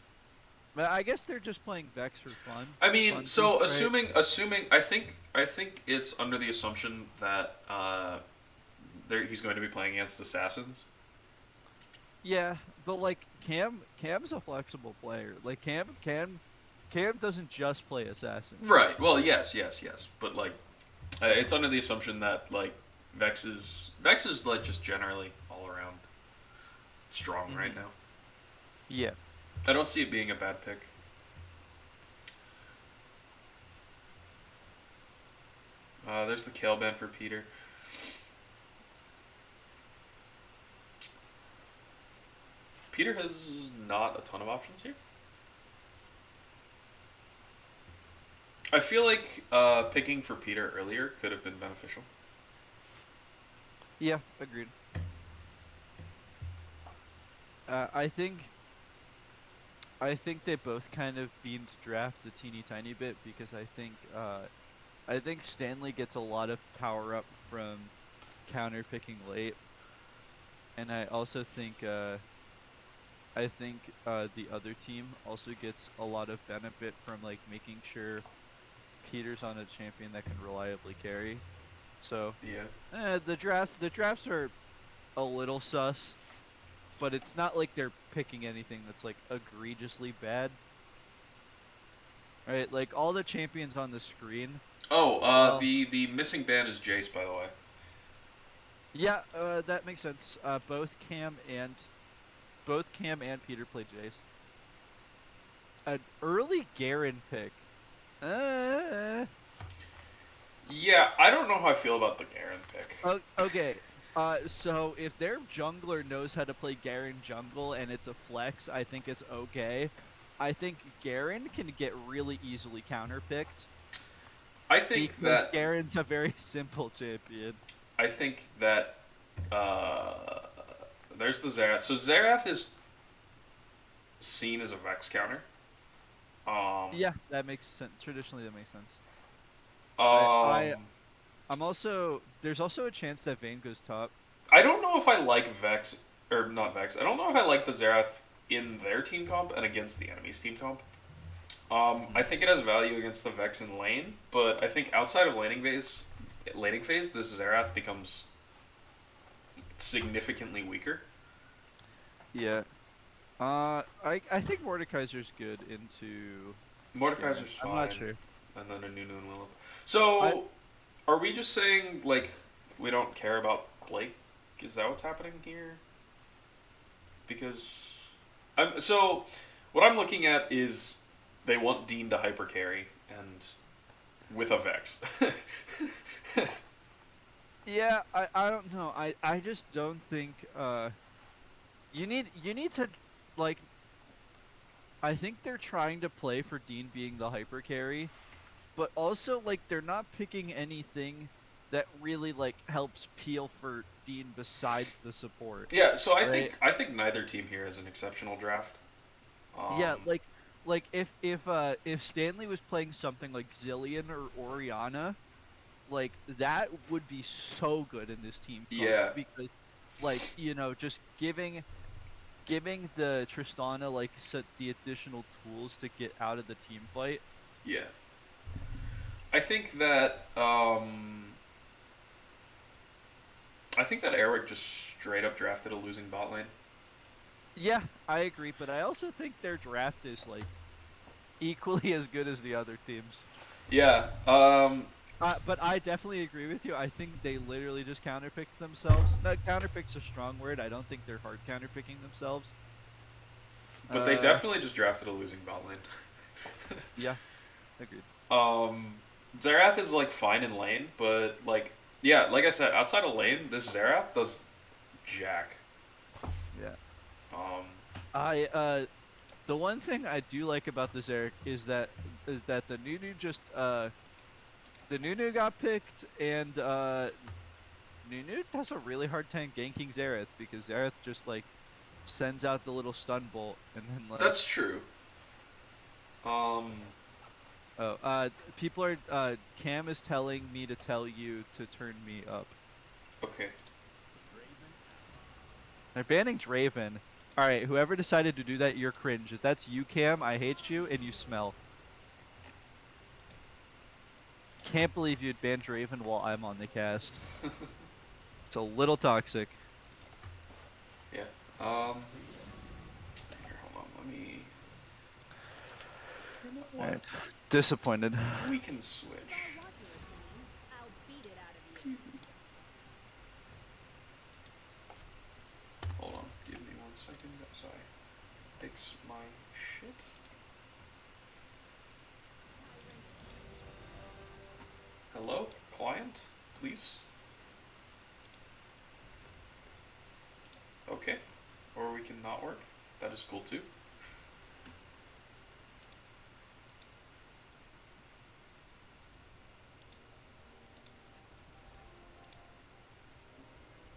but I guess they're just playing Vex for fun. I mean, Funsies, so right? assuming, I think it's under the assumption that he's going to be playing against assassins. Yeah, but like Cam's a flexible player. Like Cam doesn't just play assassins. Right. Well, yes. But like, it's under the assumption that like Vex is like just generally all around strong right Mhm. now. Yeah. I don't see it being a bad pick. There's the Kale ban for Peter. Peter has not a ton of options here. I feel like picking for Peter earlier could have been beneficial. Yeah, agreed. I think they both kind of beamed draft a teeny tiny bit, because I think Stanley gets a lot of power up from counter picking late, and I think the other team also gets a lot of benefit from like making sure Peter's on a champion that can reliably carry. So Yeah. the drafts are a little sus, but it's not like they're picking anything that's like egregiously bad. Right? Like all the champions on the screen. Oh, Uh, the missing ban is Jace, by the way. yeah, that makes sense. Both Cam and Peter played Jace. An early Garen pick. Uh, Yeah, I don't know how I feel about the Garen pick. okay. So if their jungler knows how to play Garen jungle and it's a flex, I think it's okay. I think Garen can get really easily counterpicked, I think because that Garen's a very simple champion. I think that uh, there's the Xerath. So Xerath is seen as a Vex counter. Um, Yeah, that makes sense. Traditionally, that makes sense. I, um, I, I'm also. There's also a chance that Vayne goes top. I don't know if I like Vex or not Vex. I don't know if I like the Xerath in their team comp and against the enemy's team comp. I think it has value against the Vex in lane, but I think outside of laning phase, this Xerath becomes significantly weaker. Yeah. I think Mordekaiser's good into Garen. Mordekaiser's I'm fine, not sure. and then a Nunu and Willow. I So, are we just saying like we don't care about Blake? Is that what's happening here? Because so what I'm looking at is they want Dean to hyper carry and with a Vex. Yeah, I don't know. I just don't think you need to like I think they're trying to play for Dean being the hyper carry, but also like they're not picking anything that really like helps peel for Dean besides the support, Yeah, so right? I think neither team here has an exceptional draft. Yeah, Um, like if Stanley was playing something like Zillion or Oriana, like that would be so good in this team comp, yeah, because like just giving the Tristana like the additional tools to get out of the team fight. yeah. I I think that Airwick just straight up drafted a losing bot lane. Yeah, I agree, but I also think their draft is like equally as good as the other teams. Yeah. But I definitely agree with you. I think they literally just counterpicked themselves. No, counterpick's a strong word. I don't think they're hard counterpicking themselves. But they definitely just drafted a losing bot lane. Yeah, agreed. Xerath is like fine in lane, but like yeah, like I said, outside of lane, this Xerath does jack. Yeah. Um, The one thing I do like about this Eric is that the Nunu just the Nunu got picked and Nunu has a really hard time ganking Xerath because Xerath just like sends out the little stun bolt and then like that's true. Um, oh people are Cam is telling me to tell you to turn me up. okay. They're banning Draven. Alright, whoever decided to do that, you're cringe. If that's you, Cam, I hate you and you smell. Can't believe you'd ban Draven while I'm on the cast. It's a little toxic. Yeah. Here, hold on. Let me. You know what? Alright. Disappointed. We can switch. I'll beat it out of you. Hold on. Give me 1 second. As I fix my shit. Hello, client, please. Okay. Or we can not work. That is cool too.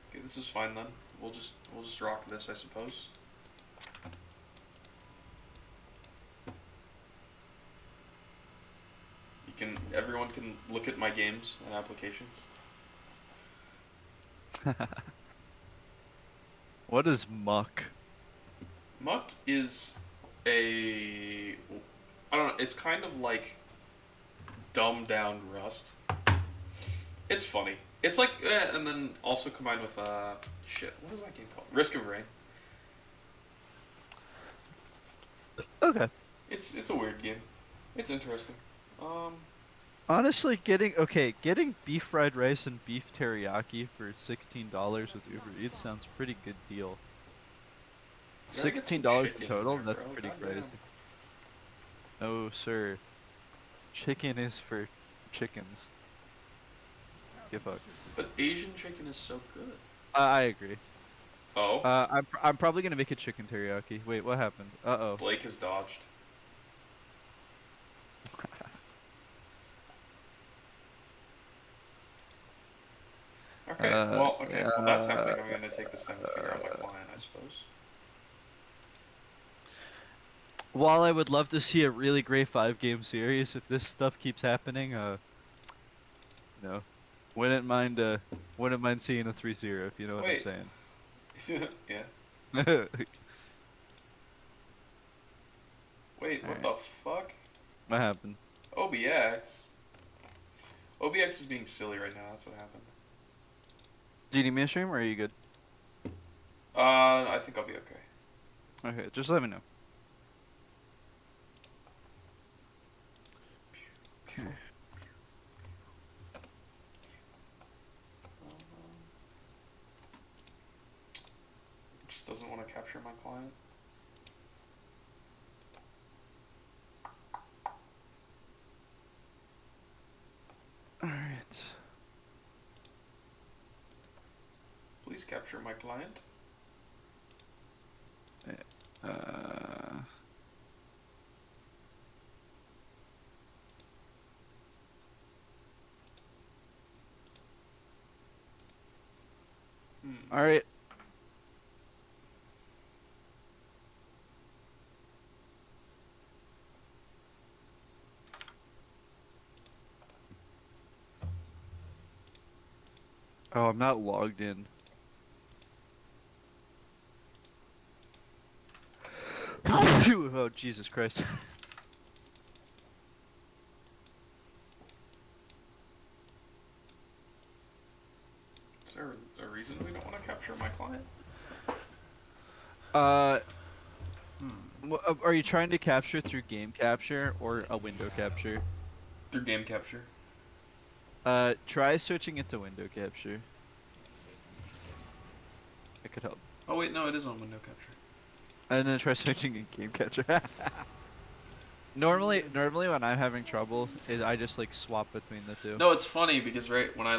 Okay, this is fine then. We'll just rock this, I suppose. Everyone can look at my games and applications. What is muck? Muck is I don't know, it's kind of like dumbed down Rust. It's funny. It's like, and then also combined with, shit, what is that game called? Risk of Rain. Okay. It's a weird game. It's interesting. Honestly, getting beef fried rice and beef teriyaki for $16 with Uber Eats sounds pretty good deal. Gotta get some $16 chicken in in total? there, That's bro. pretty Goddamn. crazy. Oh, sir. Chicken is for chickens. Give up. But Asian chicken is so good. I agree. Oh, I'm probably gonna make a chicken teriyaki. Wait, what happened? Uh-oh. Blake has dodged. Okay, well, that's happening. I'm gonna take this time to figure out my client, I suppose. While I would love to see a really great 5-game series, if this stuff keeps happening, no, wouldn't mind seeing a 3-0 if you know what Wait. I'm Yeah. saying. Wait, what the fuck? What happened? OBX? OBX is being silly right now, that's what happened. Do you need me to stream or are you good? I think I'll be okay. Okay, just let me know. Okay. It just doesn't want to capture my client. Alright. Please capture my client. Alright. Oh, I'm not logged in. Oh, Jesus Christ. Is there a reason we don't want to capture my client? Are you trying to capture through game capture or a window capture? Through game capture. Try switching it to window capture. It could help. Oh wait, no, it is on window capture. And then try switching in game catcher. Normally when I'm having trouble, I just like swap between the two. No, it's funny because right when I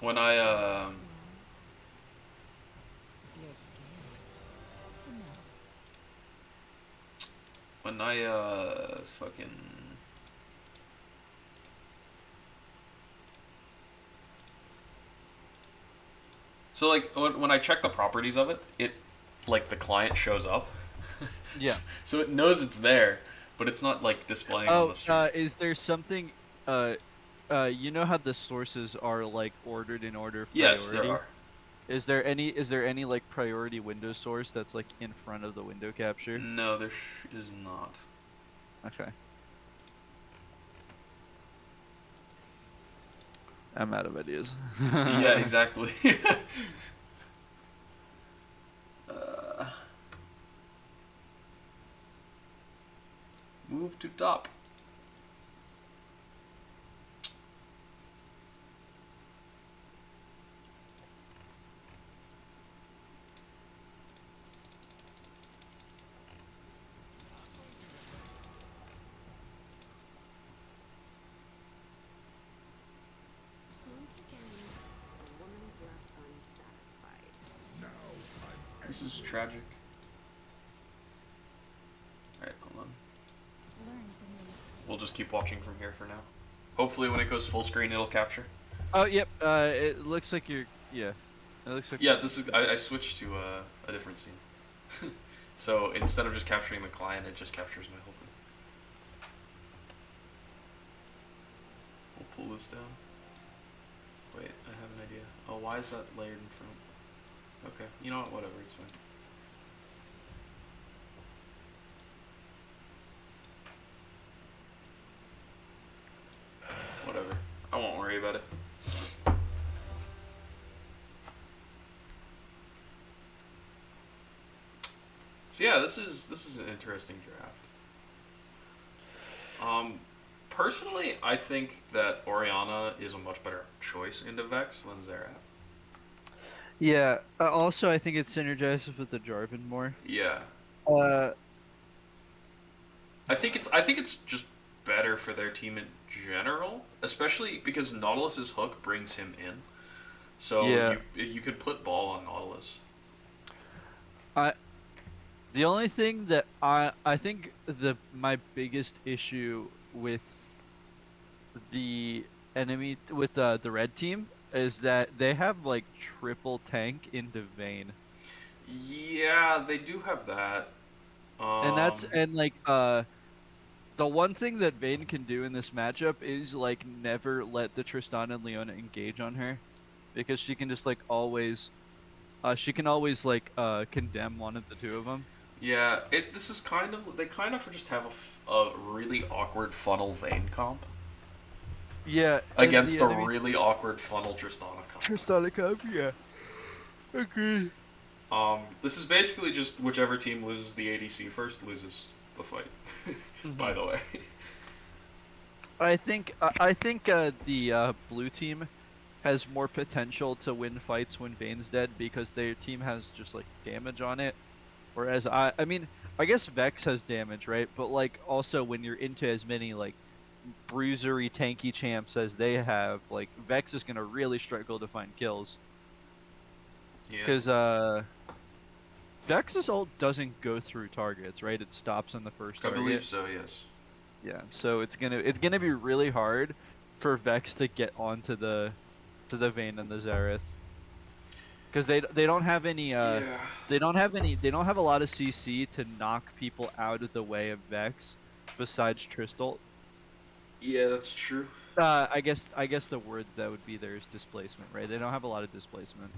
when I You're scared. To know. when I fucking so like when I check the properties of it, it like the client shows up. Yeah. So it knows it's there, but it's not like displaying on Oh, the screen. is there something? You know how the sources are like ordered in order of Yes, there priority? are. Is there any like priority window source that's like in front of the window capture? No, there is not. Okay. I'm out of ideas. Yeah, exactly. uh, move to top. Once again, a woman is left unsatisfied. This is tragic. Alright, hold on. Learn from your mistakes. We'll just keep watching from here for now. Hopefully when it goes full screen it'll capture. Oh, yep. It looks like you're. Yeah. It looks like. Yeah, this is I switched to a different scene. So instead of just capturing the client, it just captures my whole thing. We'll pull this down. Wait, I have an idea. Oh, why is that layered in front? Okay, you know what? Whatever, it's fine. Whatever. I won't worry about it. So yeah, this is an interesting draft. Personally, I think that Oriana is a much better choice into Vex than Xerath. Yeah. Also, I think it synergizes with the Jarvan more. Yeah, Uh. I think it's just better for their team in general, especially because Nautilus's hook brings him in. So Yeah. you could put ball on Nautilus. I. The only thing that I think my biggest issue with the the red team is that they have like triple tank into Vayne. Yeah, they do have that. And that's Um, and like the one thing that Vayne can do in this matchup is like never let the Tristan and Leona engage on her because she can just like always she can always like condemn one of the two of them. yeah, this is kind of they kind of just have a really awkward funnel Vayne comp Yeah, and against the a enemy really awkward funnel Tristana comp. Tristana Cup, yeah. Agree. This is basically just whichever team loses the ADC first loses the fight. By the way. I think the blue team has more potential to win fights when Vayne's dead because their team has just like damage on it. Whereas I mean I guess Vex has damage, right? But like also when you're into as many like bruisery tanky champs as they have, like Vex is gonna really struggle to find kills. Yeah. Because Vex's ult doesn't go through targets, right? It stops on the first I target. believe so, yes. Yeah, so it's gonna be really hard for Vex to get onto the Vayne and the Xerath. Because they don't have any Yeah. they don't have a lot of CC to knock people out of the way of Vex besides Tristol. Yeah, that's true. I guess the word that would be there is displacement, right? They don't have a lot of displacement.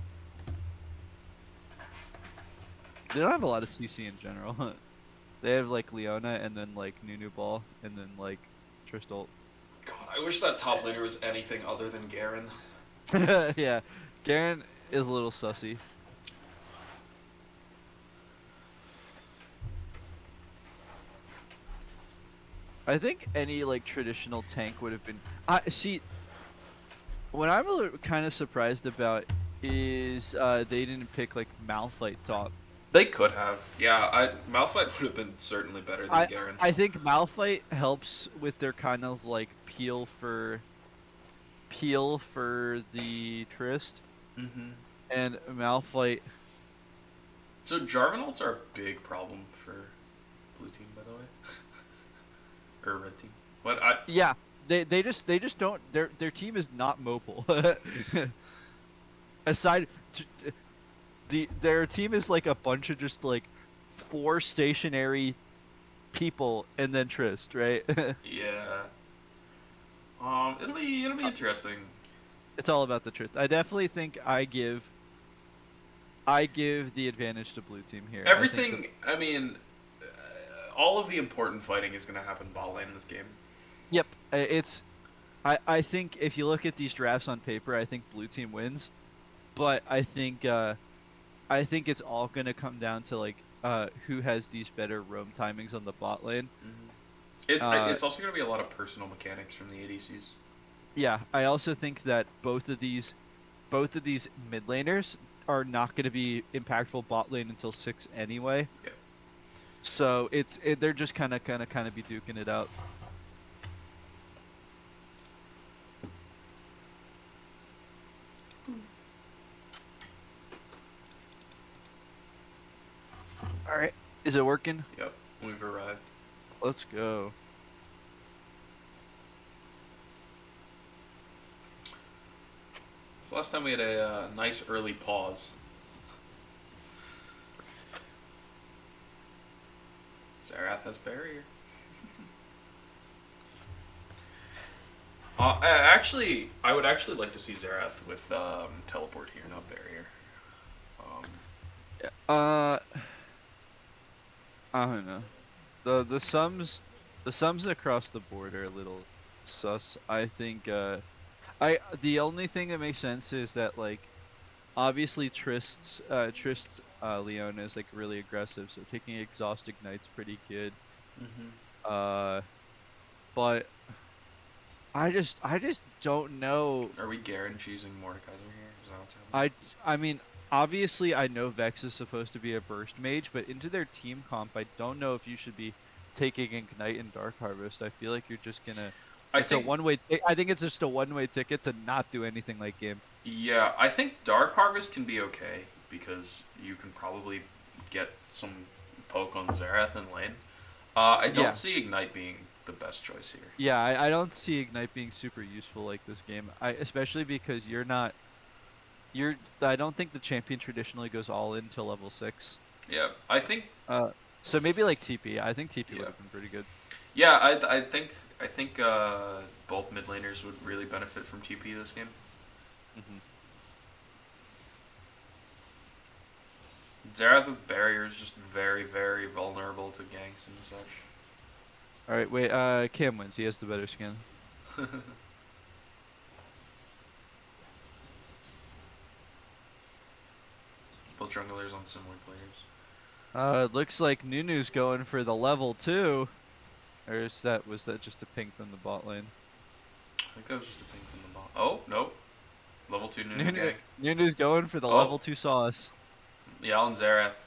They don't have a lot of CC in general. They have like Leona and then like Nunu Ball and then like Tristol. God, I wish that top laner was anything other than Garen. Yeah, Garen is a little sussy. I think any like traditional tank would have been. I see. What I'm kind of surprised about is they didn't pick like Malphite top. They could have. Yeah, Malphite would have been certainly better than I Garen. I think Malphite helps with their kind of like peel for the Trist, Mm-hmm. and Malphite. So Jarvanals are a big problem for blue team, by the way, or red team. But I Yeah, they just don't. Their team is not mobile. Aside, their team is like a bunch of just like four stationary people and then Trist, right? yeah. It'll be interesting. It's all about the Trist. I definitely think I give the advantage to blue team here. I think Everything. I mean, all of the important fighting is going to happen bot lane in this game. yep, it's I think if you look at these drafts on paper, I think blue team wins, but I think it's all gonna come down to like who has these better roam timings on the bot lane. Mm-hmm. It's Uh, it's also going to be a lot of personal mechanics from the ADCs. yeah, I also think that both of these mid laners are not going to be impactful bot lane until 6 anyway. Yeah. So they're just kind of be duking it out. All right, is it working? Yep, we've arrived. Let's go. So last time we had a nice early pause. Zerath has barrier. I would actually like to see Zerath with teleport here, not barrier. Um, Uh, I don't know. The sums across the board are a little sus. I think the only thing that makes sense is that like obviously Trist's Leona is like really aggressive, so taking exhaust ignite's pretty good. mhm. Uh, but I just don't know. Are we Garen choosing Mordekaiser here? Is that what's happening? I mean, obviously I know Vex is supposed to be a burst mage, but into their team comp, I don't know if you should be taking Ignite and Dark Harvest. I feel like you're just gonna. I It's a think one-way. I think it's just a one-way ticket to not do anything like game. yeah, I think Dark Harvest can be okay because you can probably get some poke on Zerath in lane. I don't Yeah, see Ignite being the best choice here. yeah. I don't see Ignite being super useful like this game. Especially because you're not. You're. I don't think the champion traditionally goes all in till level 6. Yeah, I think Uh, so maybe like TP. I think TP would yeah. have been pretty good. Yeah, I think both mid laners would really benefit from TP this game. Hmm. Zerath with barrier is just very, very vulnerable to ganks and such. All right, wait. Cam wins. He has the better skin. Both junglers on similar players. It looks like Nunu's going for the level 2. Or was that just a ping from the bot lane? I think that was just a ping from the bot. Oh, nope. Level 2 Nunu Nunu, gank. Nunu's going for the Oh. level 2 sauce. Yeah, on Zerath.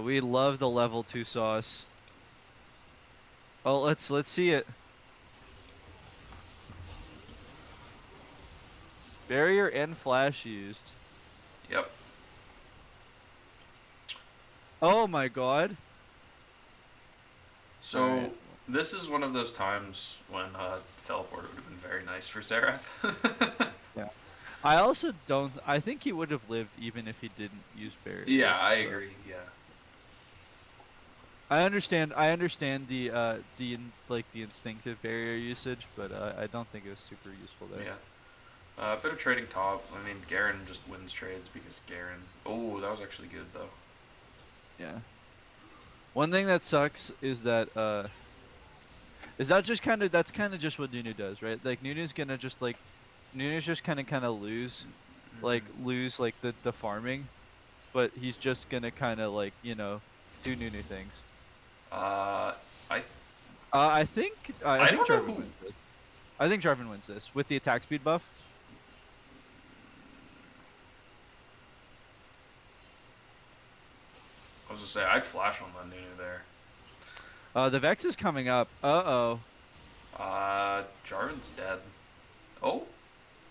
We love the level 2 sauce. Oh, let's see it. Barrier and flash used. Yep. Oh my god. So, Alright. this is one of those times when teleport would have been very nice for Zerath. Yeah. I also don't. I think he would have lived even if he didn't use barrier. Yeah, I so. agree. Yeah. I understand. I understand the instinctive barrier usage, but I don't think it was super useful there. Yeah. A bit of trading top. I mean, Garen just wins trades because Garen. Oh, that was actually good though. Yeah. One thing that sucks is that that's kind of just what Nunu does, right? Like Nunu's just kind of lose like the farming, but he's just gonna kind of like do Nunu things. I I think I I think don't know Jarvan who. wins this. I think Jarvan wins this with the attack speed buff. I was gonna say I'd flash on that Nunu there. The Vex is coming up. Uh-oh. Jarvan's dead. Oh,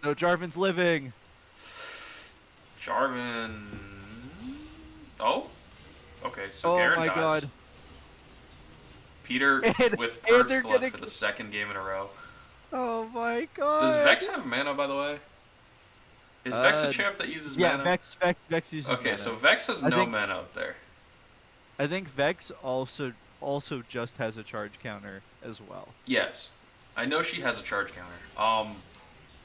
No, Jarvan's living. Jarvan. Oh, okay. So Oh Garen my dies. god. Peter And- with and Purge they're Blood gonna for the second game in a row. Oh my god. Does Vex have mana, by the way? Is Vex a Uh, champ that uses Yeah, mana? Vex uses Okay, mana. so Vex has I no think- mana up there. I think Vex also just has a charge counter as well. Yes. I know she has a charge counter.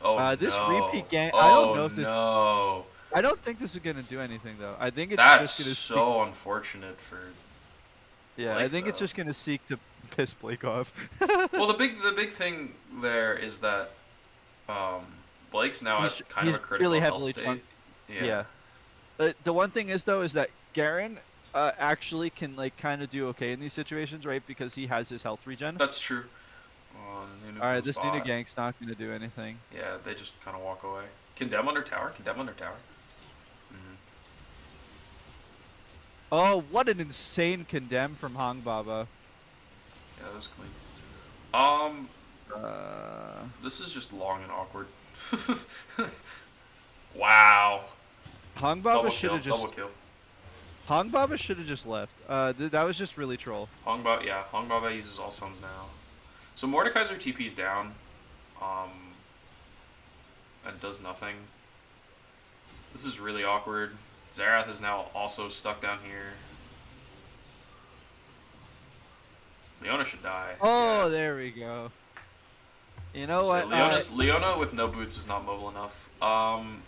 Oh This no. repeat gang. Oh I don't know if this. no. I don't think this is gonna do anything though. I think it's That's just gonna. so unfortunate for. Yeah, I Blake, think it's though. just gonna seek to piss Blake off. Well, the big thing there is that Blake's now He's- at kind of a he's critical really health heavily state. trunk- Yeah. The one thing is though is that Garen actually can like kind of do okay in these situations, right? Because he has his health regen. That's true. Nunu All right, goes this bot. Nunu gank's not gonna do anything. Yeah, they just kind of walk away. Condemn under tower. Condemn under tower. Mhm. Oh, what an insane condemn from Hong Baba. Yeah, that was clean. This is just long and awkward. Wow. Hong Baba Double should kill. have just. Double kill. Hong Baba should have just left. That was just really troll. Hong Baba uses all suns now. So Mordekaiser TP's down, and does nothing. This is really awkward. Xerath is now also stuck down here. Leona should die. Oh, Yeah. there we go. You know So what? Leona with no boots is not mobile enough.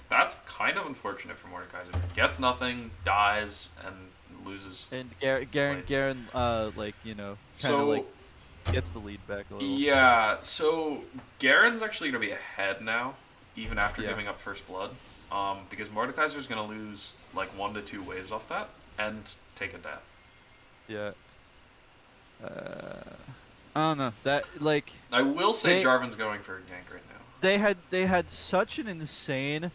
That's kind of unfortunate for Mordekaiser. Gets nothing, dies, and loses. And Blades. Garen, like kind of So like gets the lead back a little. yeah, so Garen's actually gonna be ahead now, even after Yeah. giving up first blood. Because Mordekaiser's gonna lose like 1 to 2 waves off that and take a death. Yeah. I don't know that like I will say They- Jarvan's going for a gank right now. they had such an insane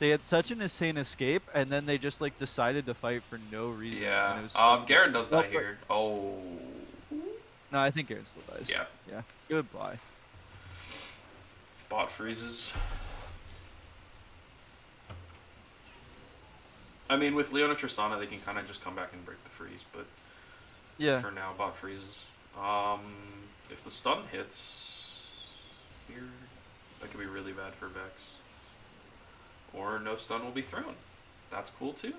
escape, and then they just like decided to fight for no reason. and Yeah. it was Garen does die Well, here. Oh. No, I think Garen still dies. Yeah. Yeah. Goodbye. Bot freezes. I mean, with Leona Tristana, they can kind of just come back and break the freeze, but Yeah. for now, bot freezes. If the stun hits here, that could be really bad for Vex. Or no stun will be thrown. That's cool too.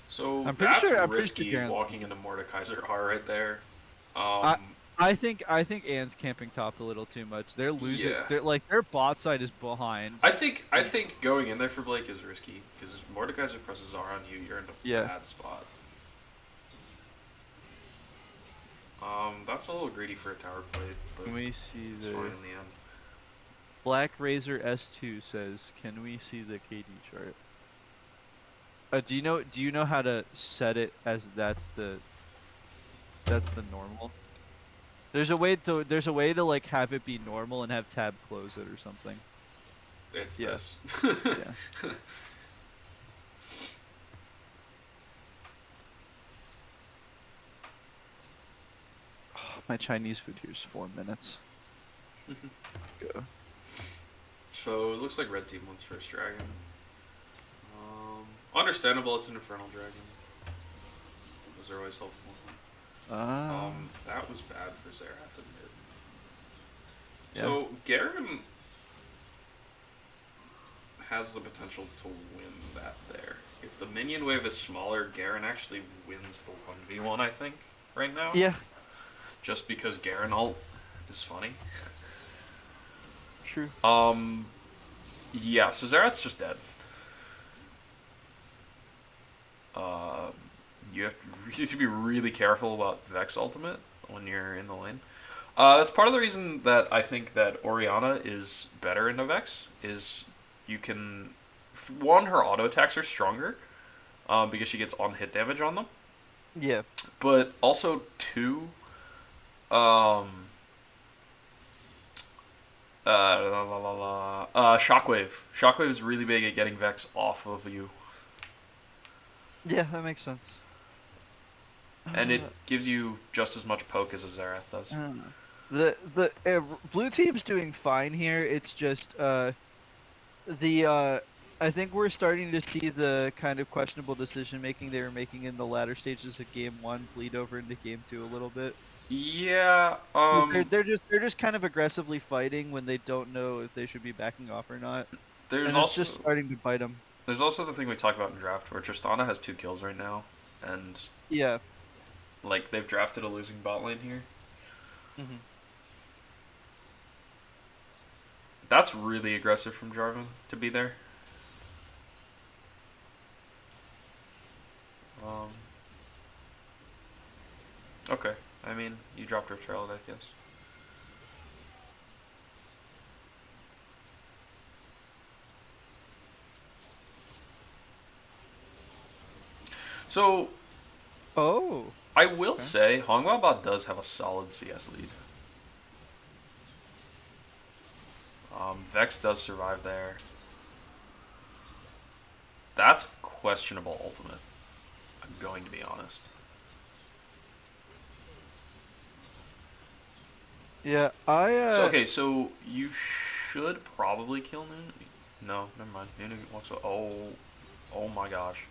So I'm pretty that's sure risky Garen- walking into Mordekaiser R right there. I think Anne's camping top a little too much. They're losing. Yeah. They're like their bot side is behind. I think going in there for Blake is risky because if Mordekaiser presses R on you, you're in a Yeah. bad spot. That's a little greedy for a tower plate, but Can we see it's the fine in the end. Black Razor S2 says, "Can we see the KD chart?" Do you know how to set it as that's the normal? There's a way to like have it be normal and have tab close it or something. It's Yeah. this. Yeah. My Chinese food here's 4 minutes. Go. So it looks like red team wants first dragon. Understandable, it's an infernal dragon. Those are always helpful. That was bad for Xerath in mid. Yeah. So Garen has the potential to win that there. If the minion wave is smaller, Garen actually wins the 1v1, I think, right now. Yeah. Just because Garen ult is funny. True. Yeah, you have to be really careful about Vex ultimate when you're in the lane. That's part of the reason that I think that Orianna is better in Vex. Is you can one, her auto attacks are stronger because she gets on hit damage on them, Yeah. but also two, um, Shockwave. Shockwave is really big at getting Vex off of you, Yeah, that makes sense. and it gives you just as much poke as a Xerath does. I don't know. The blue team's doing fine here. It's just the I think we're starting to see the kind of questionable decision making they were making in the latter stages of game 1 bleed over into game 2 a little bit. Yeah. 'Cause they're just kind of aggressively fighting when they don't know if they should be backing off or not, There's and it's just also starting to bite them. there's also the thing we talked about in draft where Tristana has 2 kills right now, and Yeah. like they've drafted a losing bot lane here. Hmm. That's really aggressive from Jarvan to be there. Um, okay. I mean, you dropped her trail, I guess. So, Oh. I will Okay. say, Hongbaba does have a solid CS lead. Vex does survive there. That's questionable ultimate. I'm going to be honest. Yeah, I So okay, so you should probably kill Nunu. No, never mind. Nunu walks. Oh my gosh.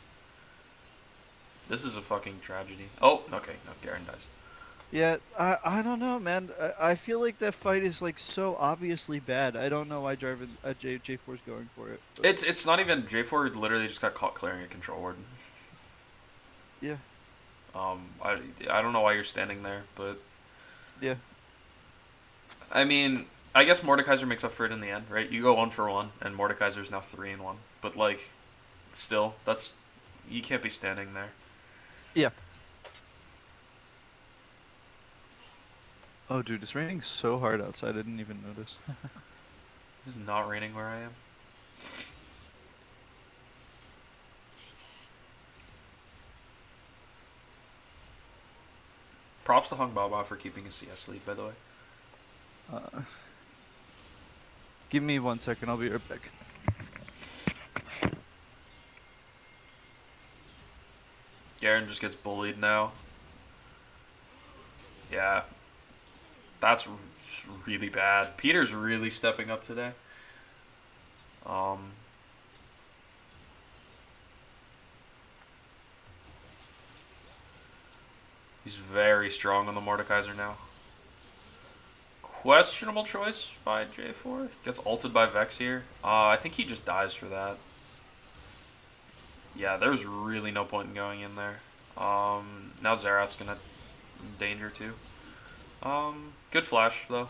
This is a fucking tragedy. Oh, okay. No, Garen dies. Yeah, I don't know, man. I feel like that fight is like so obviously bad. I don't know why Jarvan J4's going for it. But It's not even J4 literally just got caught clearing a control ward. yeah, I don't know why you're standing there, but yeah, I mean, I guess Mordekaiser makes up for it in the end, right? You go 1-for-1, and Mordekaiser's now 3-1. But like, still, that's you can't be standing there. yeah. Oh, dude, it's raining so hard outside. I didn't even notice. It's not raining where I am. Props to Hung Baba for keeping a CS lead, by the way. Give me 1 second. I'll be right back. Garen just gets bullied now. Yeah. That's really bad. Peter's really stepping up today. He's very strong on the Mordekaiser now. Questionable choice by J4. Gets ulted by Vex here. I think he just dies for that. Yeah, there's really no point in going in there. Now Xerath's gonna danger too. Good flash though.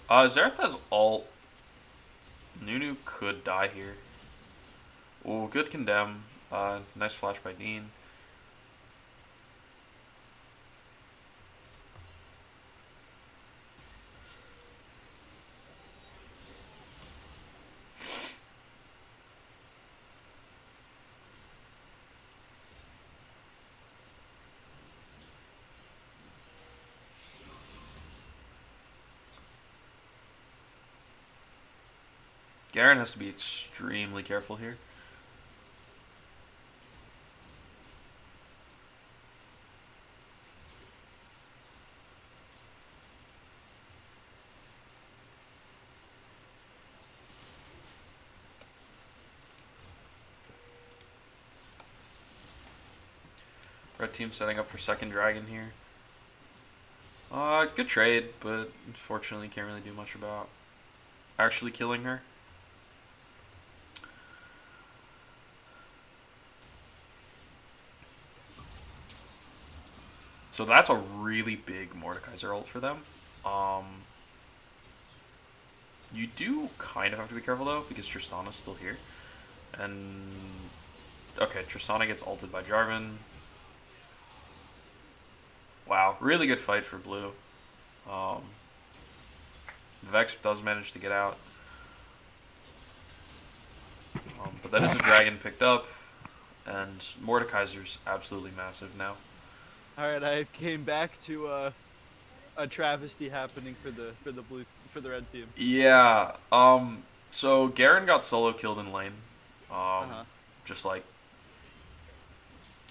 Xerath has ult. Nunu could die here. Oh, good condemn. Nice flash by Dean. Garen has to be extremely careful here. Red team setting up for second dragon here. Good trade, but unfortunately can't really do much about actually killing her. So that's a really big Mordekaiser ult for them. You do kind of have to be careful though, because Tristana's still here. And Okay, Tristana gets ulted by Jarvan. Wow, really good fight for blue. Um, Vex does manage to get out. But that is a dragon picked up, and Mordekaiser's absolutely massive now. All right, I came back to a travesty happening for the red team. Yeah. So Garen got solo killed in lane. Uh-huh. Just like,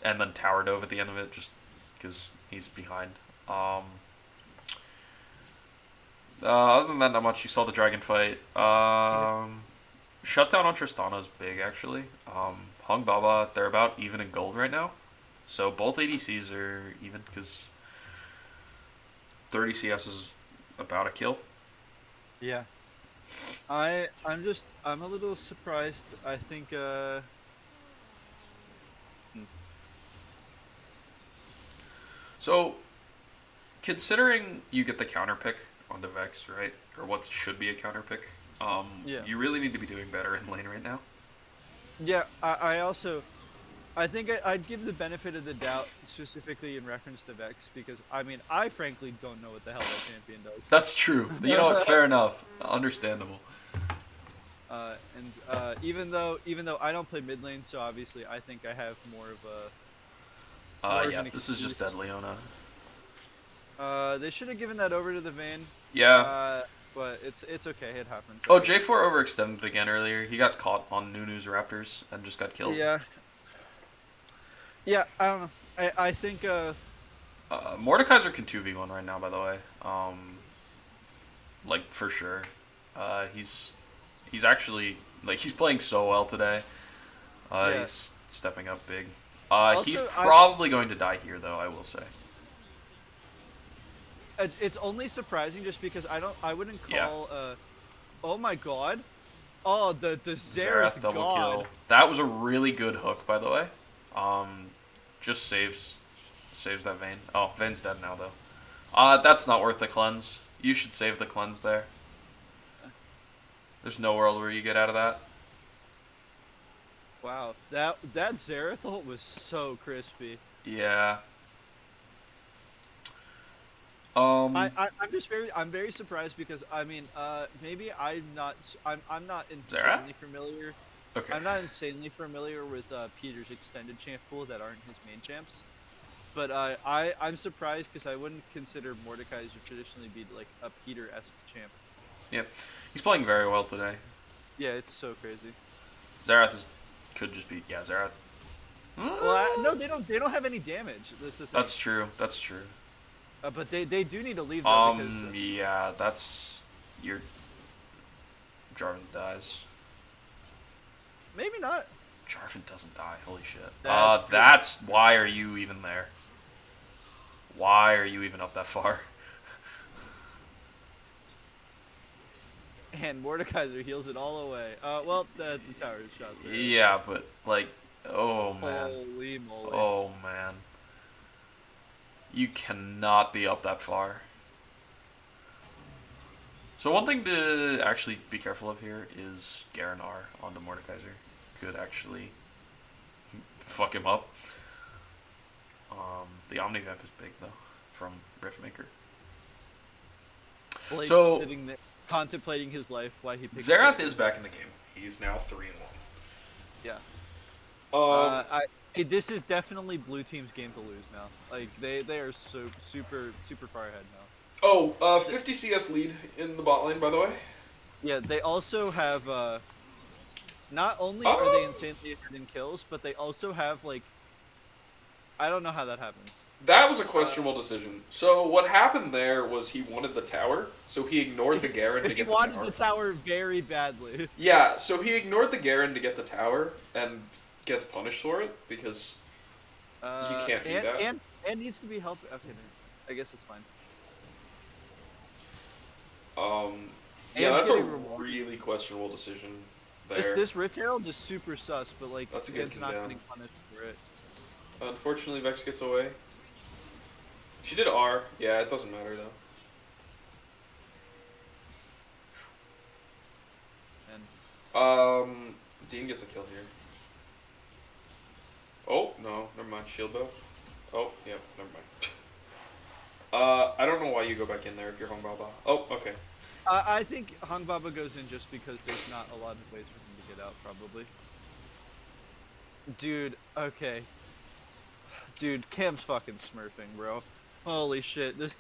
and then tower dove at the end of it, just because he's behind. Other than that, not much. You saw the dragon fight. Shutdown on Tristana is big, actually. Hung Baba, they're about even in gold right now. So both ADCs are even, because 30 CS is about a kill. Yeah. I'm a little surprised. I think So, considering you get the counter pick onto Vex, right? Or what should be a counter pick, yeah. you really need to be doing better in lane right now. Yeah, I also I think I'd give the benefit of the doubt specifically in reference to Vex because I mean I frankly don't know what the hell that champion does. That's true. You know what? Fair enough. Understandable. Even though I don't play mid lane, so obviously I think I have more of more of Yeah, an this is just excuse. dead Leona. They should have given that over to the Vayne. Yeah. But it's okay. It happens. Oh, J4 overextended again earlier. He got caught on Nunu's Raptors and just got killed. Yeah. Yeah. I don't know. I think Mordekaiser can 2v1 right now, by the way. Like, for sure. He's actually, like, he's playing so well today. Yeah. He's stepping up big. Also, He's probably going to die here, though, I will say. it's only surprising just because I wouldn't Yeah. call oh my god. Oh, the Xerath Xerath double god. kill. That was a really good hook, by the way. Just saves that Vayne. Oh, Vayne's dead now, though. That's not worth the cleanse. You should save the cleanse there. There's no world where you get out of that. Wow. That Xerath ult was so crispy. Yeah. I'm very surprised because I mean maybe I'm not Xerath? insanely familiar. Okay. I'm not insanely familiar with Peter's extended champ pool that aren't his main champs. But I'm surprised because I wouldn't consider Mordekaiser traditionally be like a Peter-esque champ. Yeah. He's playing very well today. Yeah, it's so crazy. Xerath could just be Xerath. Well, no, they don't have any damage. That's the thing. That's true. That's true. But they do need to leave though because Yeah, that's your Jarvan dies. maybe not. Jarvan doesn't die. Holy shit. That's That's why are you even there? Why are you even up that far? And Mordekaiser heals it all away. Well, the tower shots. Are Yeah, but like, oh man. Holy moly. Oh man. You cannot be up that far. So one thing to actually be careful of here is Garen R onto Mordekaiser. Could actually fuck him up. The Omnivamp is big though, from Riftmaker. Blake So- sitting there contemplating his life while he picks Xerath up- is back in the game. He's now 3-1. Yeah. Um, This is definitely blue team's game to lose now. Like they are so super far ahead now. 50 CS lead in the bot lane, by the way. Yeah, they also have not only are they Oh. insanely ahead in kills, but they also have like I don't know how that happens. That was a questionable decision. So what happened there was he wanted the tower, so he ignored the Garen to He get the wanted tower. the tower very badly. Yeah, so he ignored the Garen to get the tower and gets punished for it because can't do and, that. And needs to be helped. Okay, no, I guess it's fine. yeah, And that's a getting rewarded. really questionable decision there. This Rift Herald is super sus, but like That's a good Gen's not condemn. getting punished for it. Unfortunately, Vex gets away. She did R. Yeah, it doesn't matter though. And Dean gets a kill here. No, never mind. Shield bow. Oh, yeah, never mind. I don't know why you go back in there if you're Hong Baba. Oh, okay. I think Hong Baba goes in just because there's not a lot of ways for him to get out, probably. Dude, okay. Dude, Cam's fucking smurfing, bro. Holy shit, this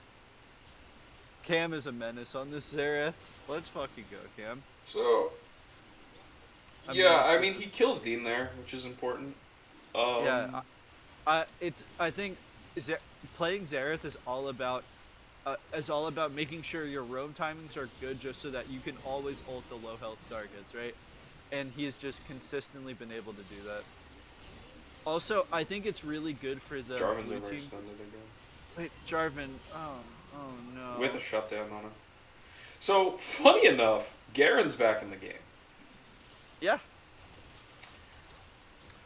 Cam is a menace on this Zareth. Let's fucking go, Cam. So, A yeah, menace I to mean, he kills Dean there, which is important. Yeah, I think Z playing Zareth is all about making sure your roam timings are good, just so that you can always ult the low health targets, right? And he's just consistently been able to do that. Also, I think it's really good for the Jarvan's blue team. overextended again. Wait, Jarvan. Oh no. With a shutdown on him. So, funny enough, Garen's back in the game. Yeah.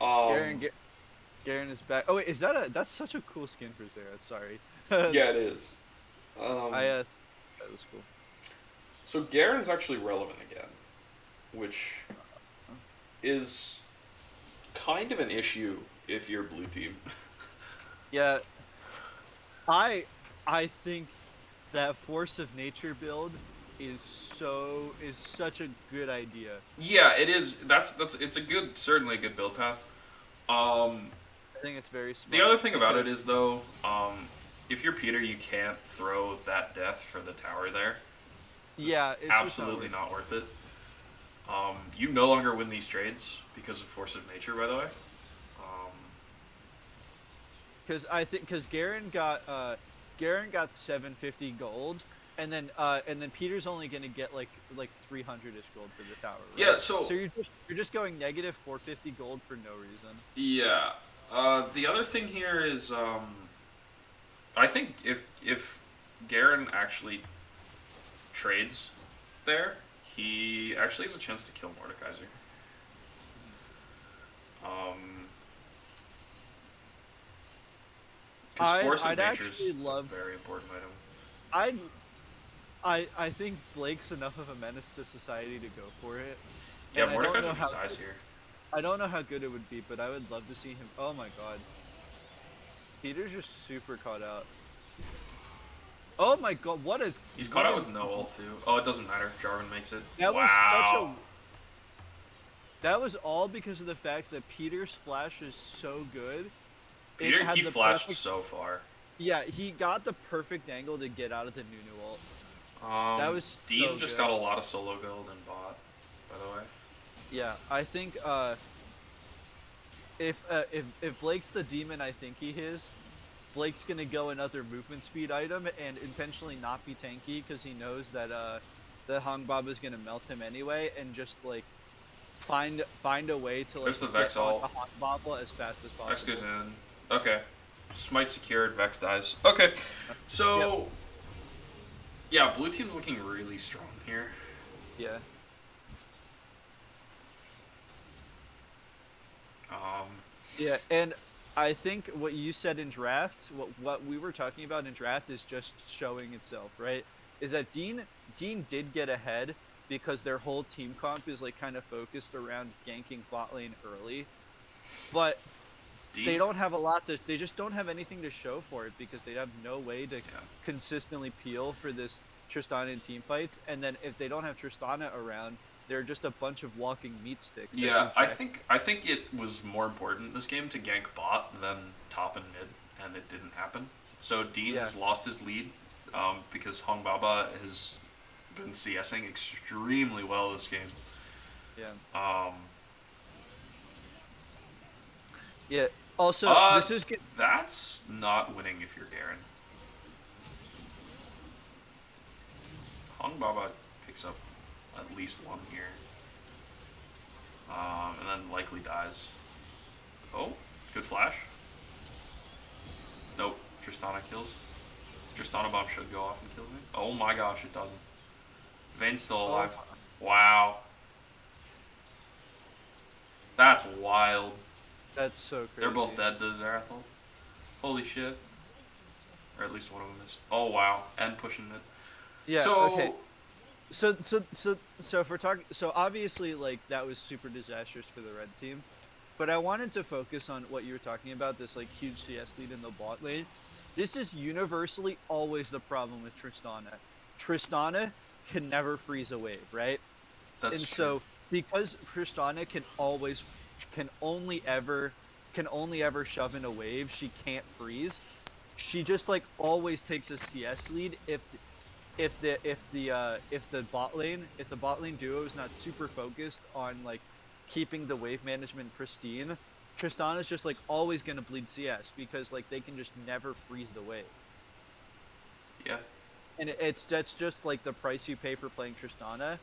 Um, Garen is back. Oh wait, that's such a cool skin for Zareth. Sorry. yeah, it is. That was cool. So Garen's actually relevant again, which is kind of an issue if you're blue team. Yeah. I think that Force of Nature build is such a good idea. Yeah, it is. It's certainly a good build path. I think it's very smart. The other thing about it is though, if you're Peter, you can't throw that death for the tower there. Yeah, it's Absolutely just not worth it. You no longer win these trades because of Force of Nature, by the way. Because Garen got 750 gold, and then Peter's only gonna get like 300ish gold for the tower. Right? Yeah, so you're just going negative 450 gold for no reason. yeah. The other thing here is, I think if Garen actually trades there, he actually has a chance to kill Mordekaiser. Because Force of Nature is a very important item. I think Blake's enough of a menace to society to go for it. Yeah, And Mordekaiser just dies here. I don't know how good it would be, but I would love to see him. Oh my god. Peter's just super caught out. Oh my god, what a... He's caught out with no ult too. Oh, it doesn't matter. Jarvan makes it. That wow. was such a... That was all because of the fact that Peter's flash is so good. Peter, he flashed so far. Yeah, he got the perfect angle to get out of the Nunu ult. That was Dean so just good. got a lot of solo gold and bot, by the way. Yeah, I think if Blake's the demon I think he is, Blake's gonna go another movement speed item and intentionally not be tanky because he knows that the Hong Baba is gonna melt him anyway, and just like find a way to like There's the Vex get on ult. the Hong Baba as fast as possible. Vex goes in. Okay. Smite secured, Vex dies. Okay. So yeah, blue team's looking really strong here. Yeah. Yeah, and I think what you said in draft, what we were talking about in draft is just showing itself, right? Is that Dean did get ahead because their whole team comp is like kind of focused around ganking bot lane early, but they don't have a lot to. They just don't have anything to show for it because they have no way to consistently peel for this Tristana in team fights, and then if they don't have Tristana around, they're just a bunch of walking meat sticks. Yeah, I think it was more important this game to gank bot than top and mid, and it didn't happen. So Dean has lost his lead because Hong Baba has been CSing extremely well this game. Yeah. Yeah. Also, this is that's not winning if you're Garen. Hong Baba picks up at least one here. And then likely dies. Oh, good flash. Nope, Tristana kills. Tristana bomb should go off and kill me. Oh my gosh, it doesn't. Vayne's still alive. Wow. That's wild. That's so crazy. They're both dead to Zerathal. Holy shit. Or at least one of them is. Oh wow, and pushing it. Yeah, so, okay. So if we're talking, so obviously like that was super disastrous for the red team. But I wanted to focus on what you were talking about, this like huge CS lead in the bot lane. This is universally always the problem with Tristana. Tristana can never freeze a wave, right? That's And true. so because Tristana can only ever shove in a wave, she can't freeze. She just like always takes a CS lead if the bot lane duo is not super focused on like keeping the wave management pristine. Tristana's just like always gonna bleed CS because like they can just never freeze the wave. Yeah. And that's just like the price you pay for playing Tristana.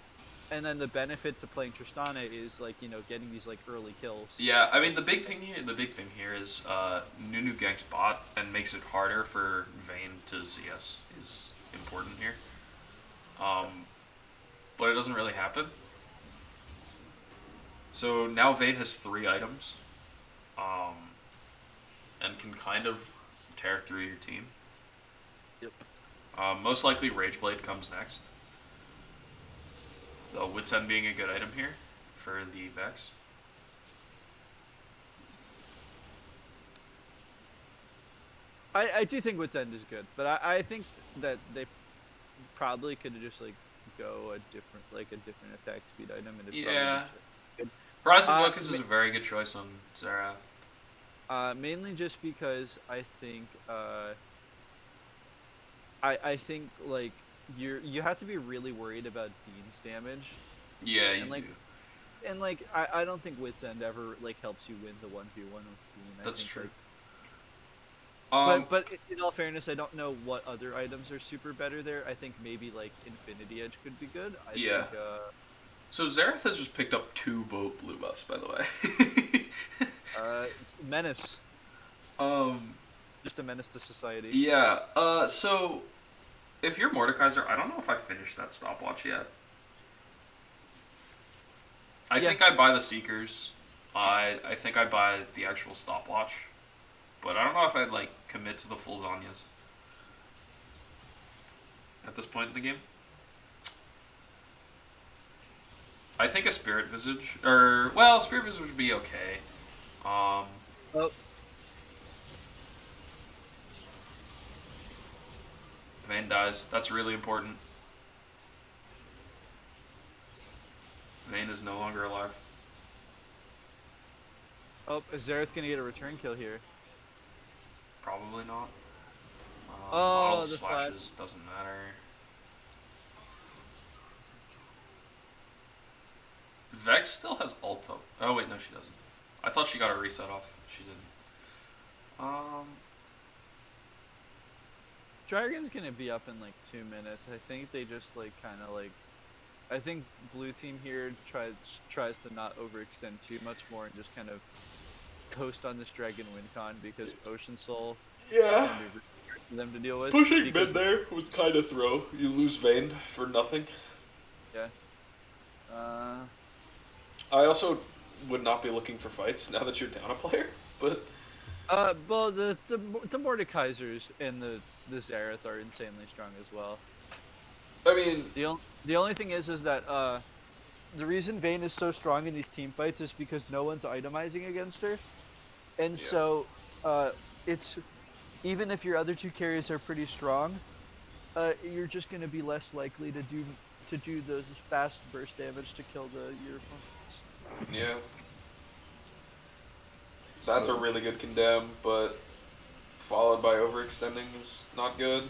And then the benefit to playing Tristana is like, you know, getting these like early kills. Yeah, I mean the big thing here is Nunu ganks bot and makes it harder for Vayne to CS is important here. But it doesn't really happen. So now Vayne has 3 items, and can kind of tear through your team. Yep. Most likely Rageblade comes next. The Wits End being a good item here for the Vex. I do think Wits End is good, but I think that they probably could just like go a different attack speed item and it's Yeah. good. Horizon Focus is a very good choice on Xerath. Mainly just because I think I think like you have to be really worried about Dean's damage. Yeah, you And, like, do. And like I don't think Wits End ever like helps you win the 1v1 with Dean. That's think, true. Like, but in all fairness, I don't know what other items are super better there. I think maybe like Infinity Edge could be good. I Yeah. think, So Xerath has just picked up 2 blue buffs, by the way. Menace, um, just a menace to society. yeah. So if you're Mordekaiser, I don't know if I finished that stopwatch yet. I Yeah. think I buy the Seekers. I think I buy the actual stopwatch. But I don't know if I'd like commit to the full Zanyas at this point in the game. I think a Spirit Visage, Spirit Visage would be okay. Oh, Vayne dies. That's really important. Vayne is no longer alive. is Xerath gonna get a return kill here? Probably not. Oh, Bottled the splashes doesn't matter. Vex still has ult up. Oh wait, no, she doesn't. I thought she got a reset off. She didn't. Dragon's gonna be up in like 2 minutes. I think they just like kind of like. I think blue team here tries to not overextend too much more and just kind of coast on this Dragon win con because Ocean Soul Yeah. can be really hard for them to deal with. Pushing because- mid there was kind of throw. You lose Vayne for nothing. Yeah. I also would not be looking for fights now that you're down a player, but Well, the Mordekaisers and the Xerath are insanely strong as well. I mean, The only thing is that the reason Vayne is so strong in these team fights is because no one's itemizing against her, and Yeah. so it's even if your other 2 carries are pretty strong, you're just gonna be less likely to do those fast burst damage to kill your opponents. yeah. That's a really good condemn, but followed by overextending is not good.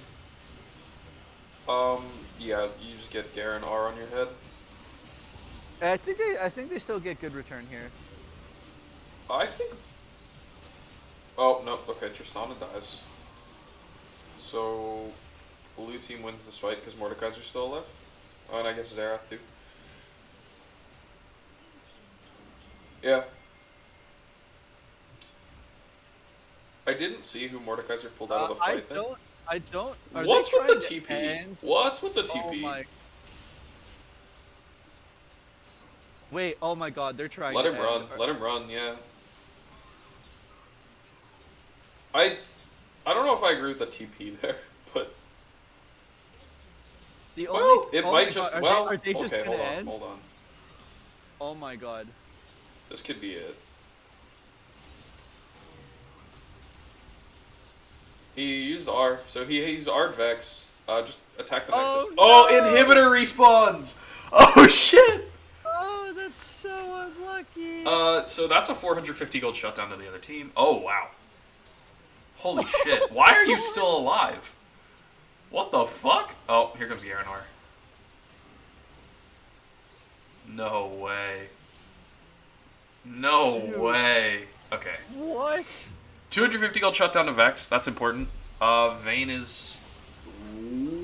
Yeah, you just get Garen R on your head. I think they still get good return here. I think. Oh no! Okay, Tristana dies. So, blue team wins this fight because Mordekaiser's still alive. Oh, and I guess Xerath too. Yeah. I didn't see who Mordekaiser pulled out of the fight. I don't. Are What's they with the trying to TP? end- What's with the Oh TP? my. Wait, oh my god, they're trying Let to him end- run. Let him run. Yeah. I don't know if I agree with the TP there, but The well, only, it oh might my just God, well. are they just Okay, gonna hold on, end? hold on. Oh my god. This could be it. He used R, so he used Ard Vex. Just attack the Oh, Nexus. Oh, no! inhibitor respawns! Oh shit! Oh, that's so unlucky. So that's a 450 gold shutdown to the other team. Oh wow. Holy shit. Why are you still alive? What the fuck? Oh, here comes Garanor. No way. No Dude. way. Okay. What? 250 gold shutdown to Vex. That's important. Vayne is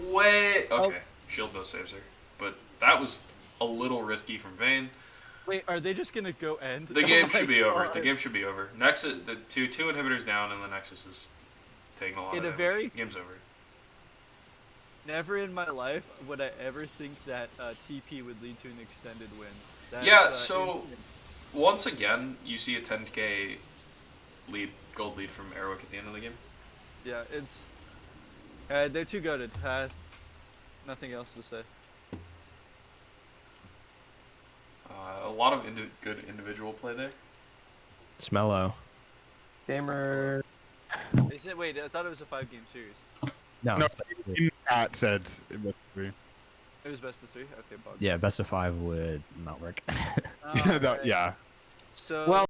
way... Okay. Shield bow saves her. But that was a little risky from Vayne. Wait, are they just gonna go end? The Oh game my should be over. God. The game should be over. Nexus, the two inhibitors down, and the Nexus is taking a lot In of a damage. Game's over. Never in my life would I ever think that TP would lead to an extended win. That's, Yeah, so insane. once again, you see a 10k lead, gold lead from Airwick at the end of the game. Yeah, it's they're too goated. Nothing else to say. A lot of good individual play there. Smello. Gamer. Is it? Wait, I thought it was a 5-game series. No. No, it's best of three. in chat said it was three. It was best of 3. Okay, bug. Yeah, best of 5 would not work. Alright. Yeah. So Well,